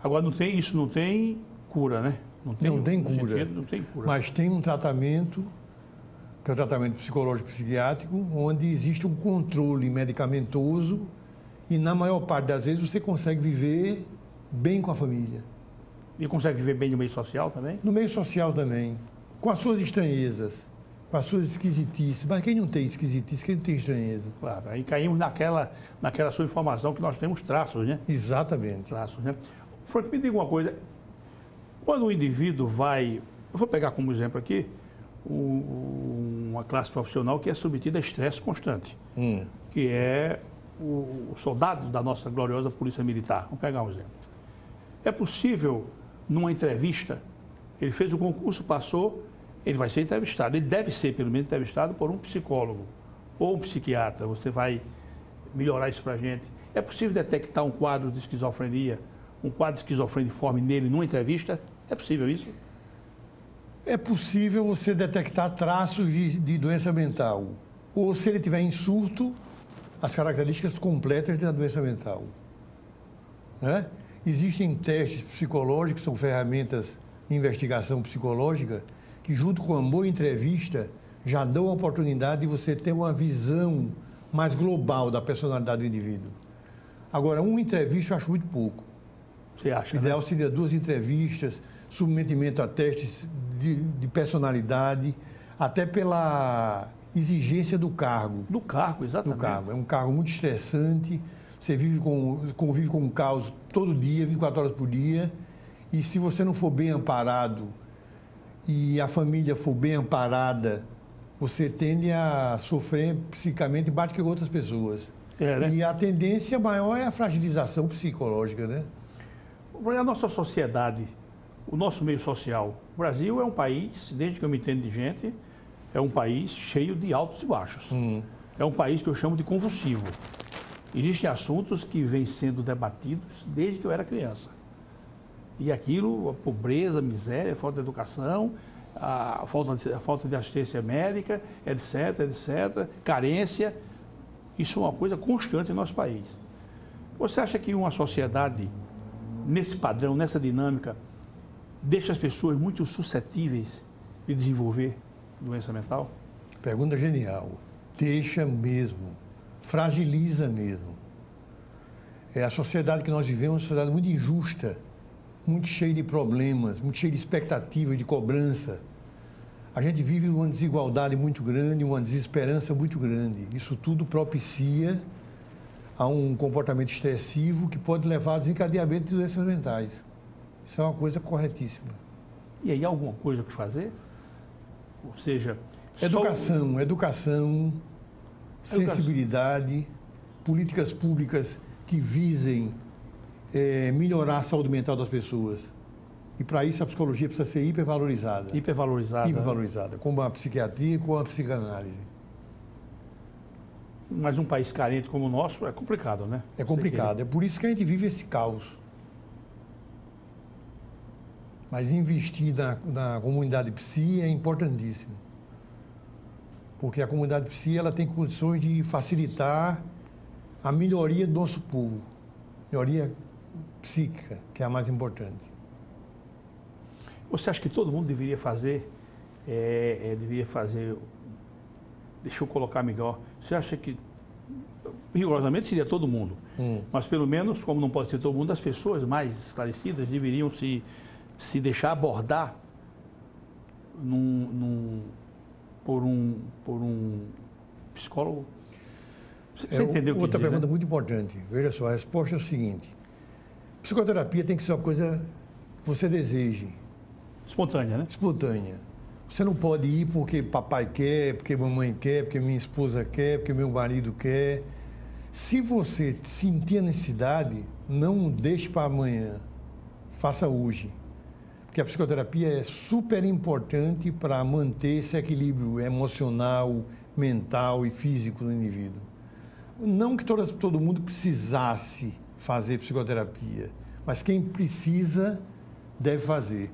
Agora, isso não tem cura, né? Não tem cura. Não tem cura. Mas tem um tratamento, que é o tratamento psicológico psiquiátrico, onde existe um controle medicamentoso e, na maior parte das vezes, você consegue viver bem com a família. E consegue viver bem no meio social também? No meio social também. Com as suas estranhezas, com as suas esquisitices. Mas quem não tem esquisitice, quem não tem estranheza? Claro, aí caímos naquela sua informação que nós temos traços, né? Exatamente. Traços, né? Frank, me diga uma coisa. Quando o indivíduo vai... Eu vou pegar como exemplo aqui uma classe profissional que é submetida a estresse constante, que é o soldado da nossa gloriosa Polícia Militar. Vamos pegar um exemplo. É possível, numa entrevista, ele fez o concurso, passou, ele vai ser entrevistado. Ele deve ser, pelo menos, entrevistado por um psicólogo ou um psiquiatra. Você vai melhorar isso para a gente. É possível detectar um quadro de esquizofrenia, um quadro esquizofreniforme nele numa entrevista? É possível isso? É possível você detectar traços de doença mental. Ou, se ele tiver em surto, as características completas da doença mental. Né? Existem testes psicológicos, são ferramentas de investigação psicológica, que, junto com uma boa entrevista, já dão a oportunidade de você ter uma visão mais global da personalidade do indivíduo. Agora, uma entrevista eu acho muito pouco. Você acha, o ideal seria 2 entrevistas, submetimento a testes de personalidade, até pela exigência do cargo. Do cargo, exatamente. Do cargo. É um cargo muito estressante, você convive com um caos todo dia, 24 horas por dia, e se você não for bem amparado e a família for bem amparada, você tende a sofrer psicamente mais que outras pessoas. Né? E a tendência maior é a fragilização psicológica, né? A nossa sociedade, o nosso meio social, o Brasil é um país, desde que eu me entendo de gente, é um país cheio de altos e baixos. É um país que eu chamo de convulsivo. Existem assuntos que vêm sendo debatidos desde que eu era criança. E aquilo, a pobreza, a miséria, a falta de educação, a falta de assistência médica, etc., etc., carência, isso é uma coisa constante no nosso país. Você acha que uma sociedade, nesse padrão, nessa dinâmica, deixa as pessoas muito suscetíveis de desenvolver doença mental? Pergunta genial. Deixa mesmo. Fragiliza mesmo. A sociedade que nós vivemos é uma sociedade muito injusta, muito cheia de problemas, muito cheia de expectativas, de cobrança. A gente vive uma desigualdade muito grande, uma desesperança muito grande. Isso tudo propicia a um comportamento excessivo que pode levar a desencadeamento de doenças mentais. Isso é uma coisa corretíssima. E aí, alguma coisa o que fazer? Ou seja... Educação sensibilidade, políticas públicas que visem melhorar a saúde mental das pessoas. E para isso a psicologia precisa ser hipervalorizada. Hipervalorizada. Hipervalorizada, como a psiquiatria e como a psicanálise. Mas um país carente como o nosso é complicado, né? É complicado, é por isso que a gente vive esse caos. Mas investir na comunidade psi é importantíssimo. Porque a comunidade psi ela tem condições de facilitar a melhoria do nosso povo. Melhoria psíquica, que é a mais importante. Você acha que todo mundo deveria fazer, deixa eu colocar melhor, você acha que, rigorosamente seria todo mundo, mas pelo menos, como não pode ser todo mundo, as pessoas mais esclarecidas deveriam se deixar abordar por um psicólogo? Você entendeu o que outra dizer, pergunta né? muito importante. Veja só, a resposta é o seguinte. Psicoterapia tem que ser uma coisa que você deseje. Espontânea, né? Espontânea. Você não pode ir porque papai quer, porque mamãe quer, porque minha esposa quer, porque meu marido quer. Se você sentir a necessidade, não deixe para amanhã. Faça hoje. Porque a psicoterapia é super importante para manter esse equilíbrio emocional, mental e físico do indivíduo. Não que todo mundo precisasse fazer psicoterapia, mas quem precisa deve fazer.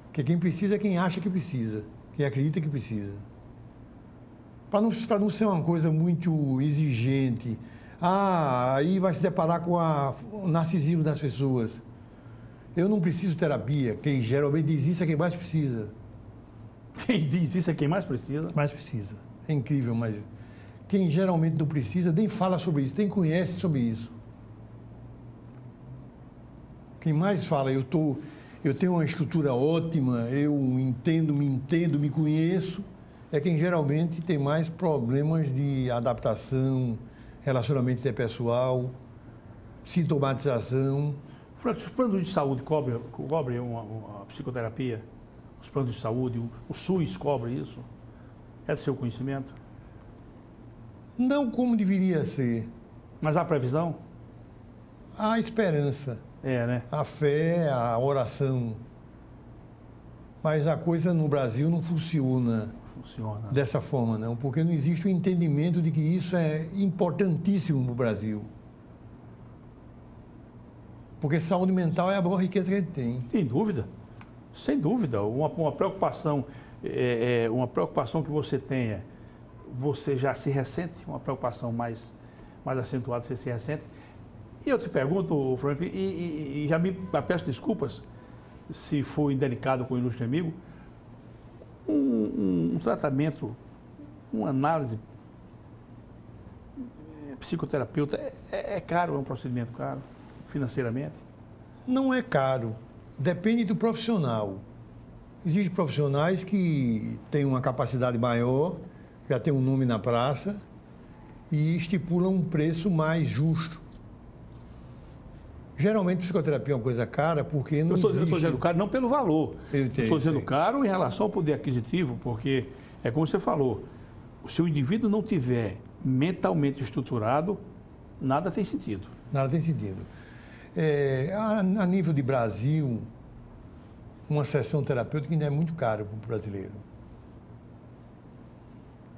Porque quem precisa é quem acha que precisa, quem acredita que precisa. Para não ser uma coisa muito exigente. Aí vai se deparar com o narcisismo das pessoas. Eu não preciso de terapia. Quem geralmente diz isso é quem mais precisa. Quem diz isso é quem mais precisa? Mais precisa. É incrível, mas quem geralmente não precisa nem fala sobre isso, nem conhece sobre isso. Quem mais fala, eu tenho uma estrutura ótima, eu me entendo, me conheço, é quem geralmente tem mais problemas de adaptação, relacionamento interpessoal, sintomatização. Franco, os planos de saúde cobrem uma psicoterapia? Os planos de saúde, o SUS cobre isso? É do seu conhecimento? Não como deveria ser. Mas há previsão? Há esperança. Né? A fé, a oração. Mas a coisa no Brasil não funciona dessa forma, não. Porque não existe o entendimento de que isso é importantíssimo no Brasil. Porque saúde mental é a maior riqueza que a gente tem. Sem dúvida. Sem dúvida. Uma preocupação que você tenha, você já se ressente, uma preocupação mais acentuada, você se ressente. E eu te pergunto, Frank, e já me peço desculpas se for indelicado com o ilustre amigo, um tratamento, uma análise psicoterapeuta é caro, é um procedimento caro, financeiramente? Não é caro, depende do profissional. Existem profissionais que têm uma capacidade maior, já têm um nome na praça e estipulam um preço mais justo. Geralmente, psicoterapia é uma coisa cara porque não existe... Eu estou dizendo caro não pelo valor. Eu estou dizendo caro em relação ao poder aquisitivo, porque é como você falou, se o indivíduo não tiver mentalmente estruturado, nada tem sentido. Nada tem sentido. A nível de Brasil, uma sessão terapêutica ainda é muito caro para o brasileiro.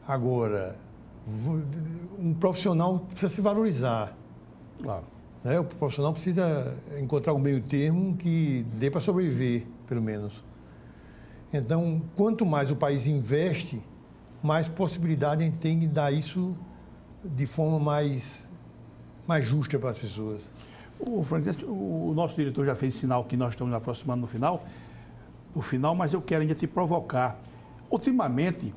Agora, um profissional precisa se valorizar. Claro. O profissional precisa encontrar um meio termo que dê para sobreviver, pelo menos. Então, quanto mais o país investe, mais possibilidade a gente tem de dar isso de forma mais justa para as pessoas. O nosso diretor já fez sinal que nós estamos nos aproximando do final, mas eu quero ainda te provocar. Ultimamente,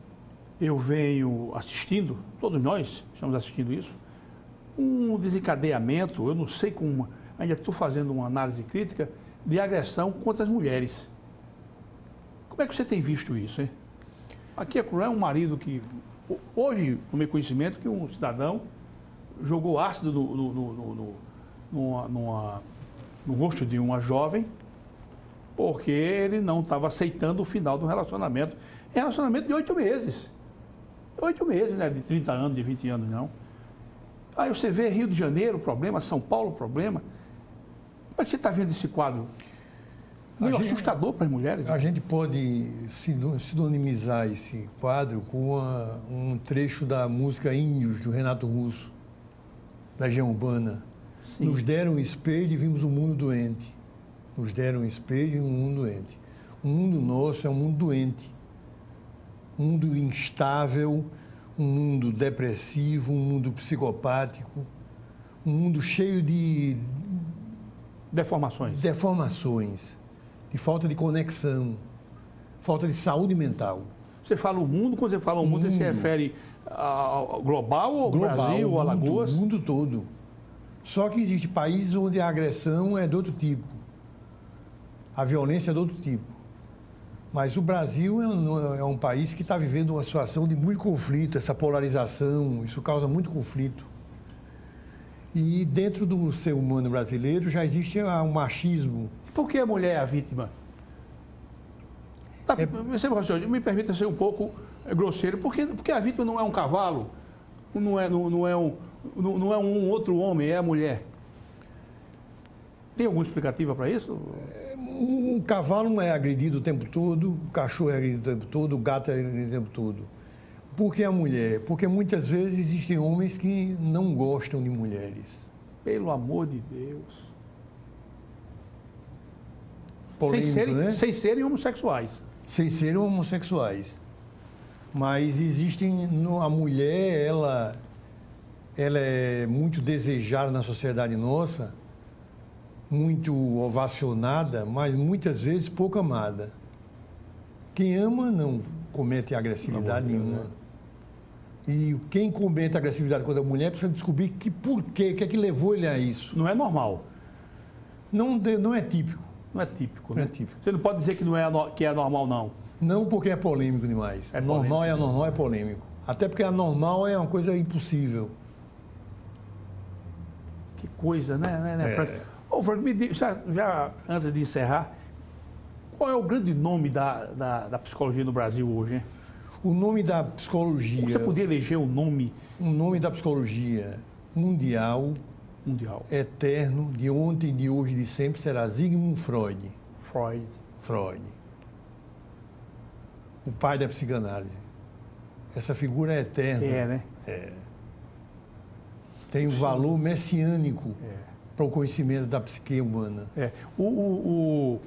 eu venho assistindo, todos nós estamos assistindo isso, um desencadeamento, eu não sei como, ainda estou fazendo uma análise crítica, de agressão contra as mulheres. Como é que você tem visto isso, hein? Aqui é um marido que, hoje, no meu conhecimento, que um cidadão jogou ácido no rosto de uma jovem, porque ele não estava aceitando o final do relacionamento. É relacionamento de 8 meses. 8 meses, né? De 30 anos, de 20 anos, não. Aí você vê Rio de Janeiro, problema, São Paulo, problema. Como é que você está vendo esse quadro? Meio assustador para as mulheres. A gente pode sinonimizar esse quadro com um trecho da música Índios, do Renato Russo, da Legião Urbana. Sim. Nos deram um espelho e vimos um mundo doente. Nos deram um espelho e um mundo doente. O mundo nosso é um mundo doente. Um mundo instável, um mundo depressivo, um mundo psicopático, um mundo cheio de... Deformações, de falta de conexão, falta de saúde mental. Você fala o mundo, quando você fala o mundo, você se refere ao global, ao Brasil, ao Alagoas? O mundo todo. Só que existem países onde a agressão é de outro tipo, a violência é de outro tipo. Mas o Brasil é um país que está vivendo uma situação de muito conflito, essa polarização, isso causa muito conflito. E dentro do ser humano brasileiro já existe um machismo. Por que a mulher é a vítima? Tá, me permita ser um pouco grosseiro. Porque a vítima não é um cavalo, não é um outro homem, é a mulher. Tem alguma explicativa para isso? O cavalo não é agredido o tempo todo, o cachorro é agredido o tempo todo, o gato é agredido o tempo todo. Por que a mulher? Porque muitas vezes existem homens que não gostam de mulheres. Pelo amor de Deus. Polêmico, sem serem homossexuais. Sem serem homossexuais. Mas existem... A mulher, ela é muito desejada na sociedade nossa, muito ovacionada, mas muitas vezes pouco amada. Quem ama não comete agressividade nenhuma. E quem comete agressividade contra a mulher precisa descobrir por quê, o que é que levou ele a isso. Não é normal. Não é típico. Não é típico, né? Não é típico. Você não pode dizer que é normal, não. Não, porque é polêmico demais. É normal polêmico. É anormal, é polêmico. Até porque anormal é uma coisa impossível. Que coisa, né, Frank? Ô, Frank, me diga, já antes de encerrar, qual é o grande nome da psicologia no Brasil hoje, hein? O nome da psicologia... Você podia eleger o nome? O nome da psicologia mundial, eterno, de ontem, de hoje, de sempre, será Sigmund Freud. Freud. O pai da psicanálise. Essa figura é eterna. É, né? É. Tem um valor messiânico para o conhecimento da psique humana. É. O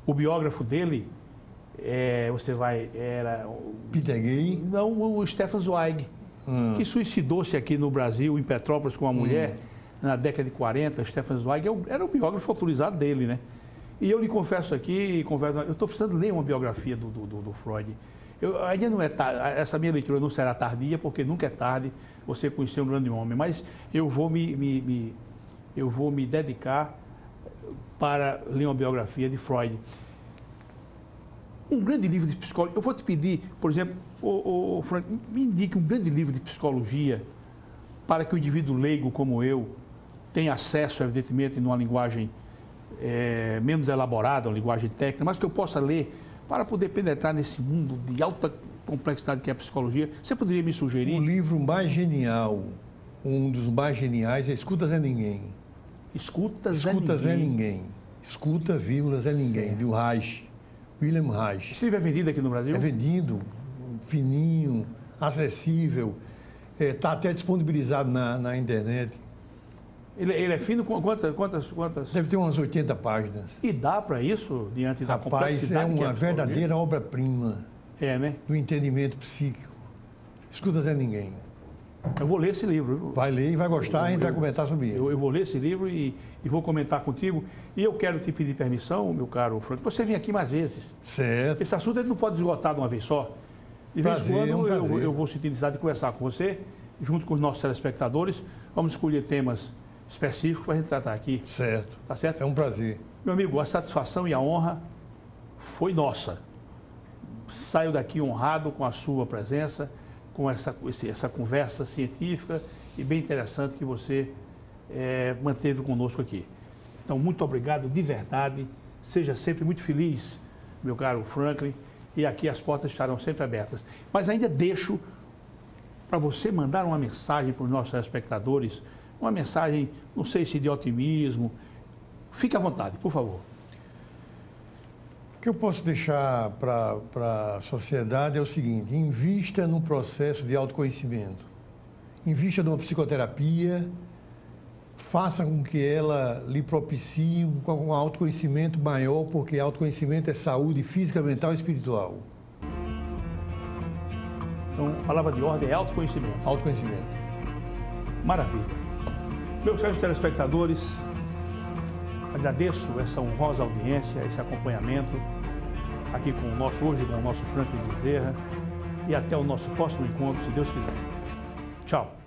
biógrafo dele... Era Peter Gay? Não, o Stefan Zweig, que suicidou-se aqui no Brasil, em Petrópolis, com uma mulher, na década de 40. O Stefan Zweig era o biógrafo autorizado dele, né? E eu lhe confesso aqui, eu estou precisando ler uma biografia do Freud. Ainda não é essa minha leitura não será tardia, porque nunca é tarde você conhecer um grande homem, mas eu vou me dedicar para ler uma biografia de Freud. Um grande livro de psicologia. Eu vou te pedir, por exemplo, Frank, me indique um grande livro de psicologia para que o indivíduo leigo como eu tenha acesso, evidentemente, numa linguagem menos elaborada, uma linguagem técnica, mas que eu possa ler para poder penetrar nesse mundo de alta complexidade que é a psicologia. Você poderia me sugerir? O livro mais genial, um dos mais geniais, é Escuta Zé Ninguém. Escuta Zé Ninguém. Escuta, vírgula, Zé Ninguém, do Reich. William Reich. Esse livro é vendido aqui no Brasil? É vendido, fininho, acessível, está até disponibilizado na internet. Ele é fino? Quantas? Deve ter umas 80 páginas. E dá para isso, diante da complexidade? Rapaz, é uma verdadeira obra-prima né? do entendimento psíquico. Escuta Zé Ninguém. Eu vou ler esse livro. Vai ler e vai gostar, a gente vai comentar sobre ele. Eu vou ler esse livro e vou comentar contigo. E eu quero te pedir permissão, meu caro Frank, para você vir aqui mais vezes. Certo. Esse assunto ele não pode esgotar de uma vez só. De vez em quando eu vou sentir necessidade de conversar com você, junto com os nossos telespectadores. Vamos escolher temas específicos para a gente tratar aqui. Certo. Tá certo? É um prazer. Meu amigo, a satisfação e a honra foi nossa. Saio daqui honrado com a sua presença, com essa conversa científica e bem interessante que você manteve conosco aqui. Então, muito obrigado de verdade. Seja sempre muito feliz, meu caro Franklin. E aqui as portas estarão sempre abertas. Mas ainda deixo para você mandar uma mensagem para os nossos espectadores, uma mensagem, não sei se de otimismo. Fique à vontade, por favor. O que eu posso deixar para a sociedade é o seguinte: invista no processo de autoconhecimento. Invista numa psicoterapia, faça com que ela lhe propicie um autoconhecimento maior, porque autoconhecimento é saúde física, mental e espiritual. Então, a palavra de ordem é autoconhecimento. Autoconhecimento. Maravilha. Meus caros telespectadores, agradeço essa honrosa audiência, esse acompanhamento aqui hoje com o nosso Franklin Bezerra, e até o nosso próximo encontro, se Deus quiser. Tchau.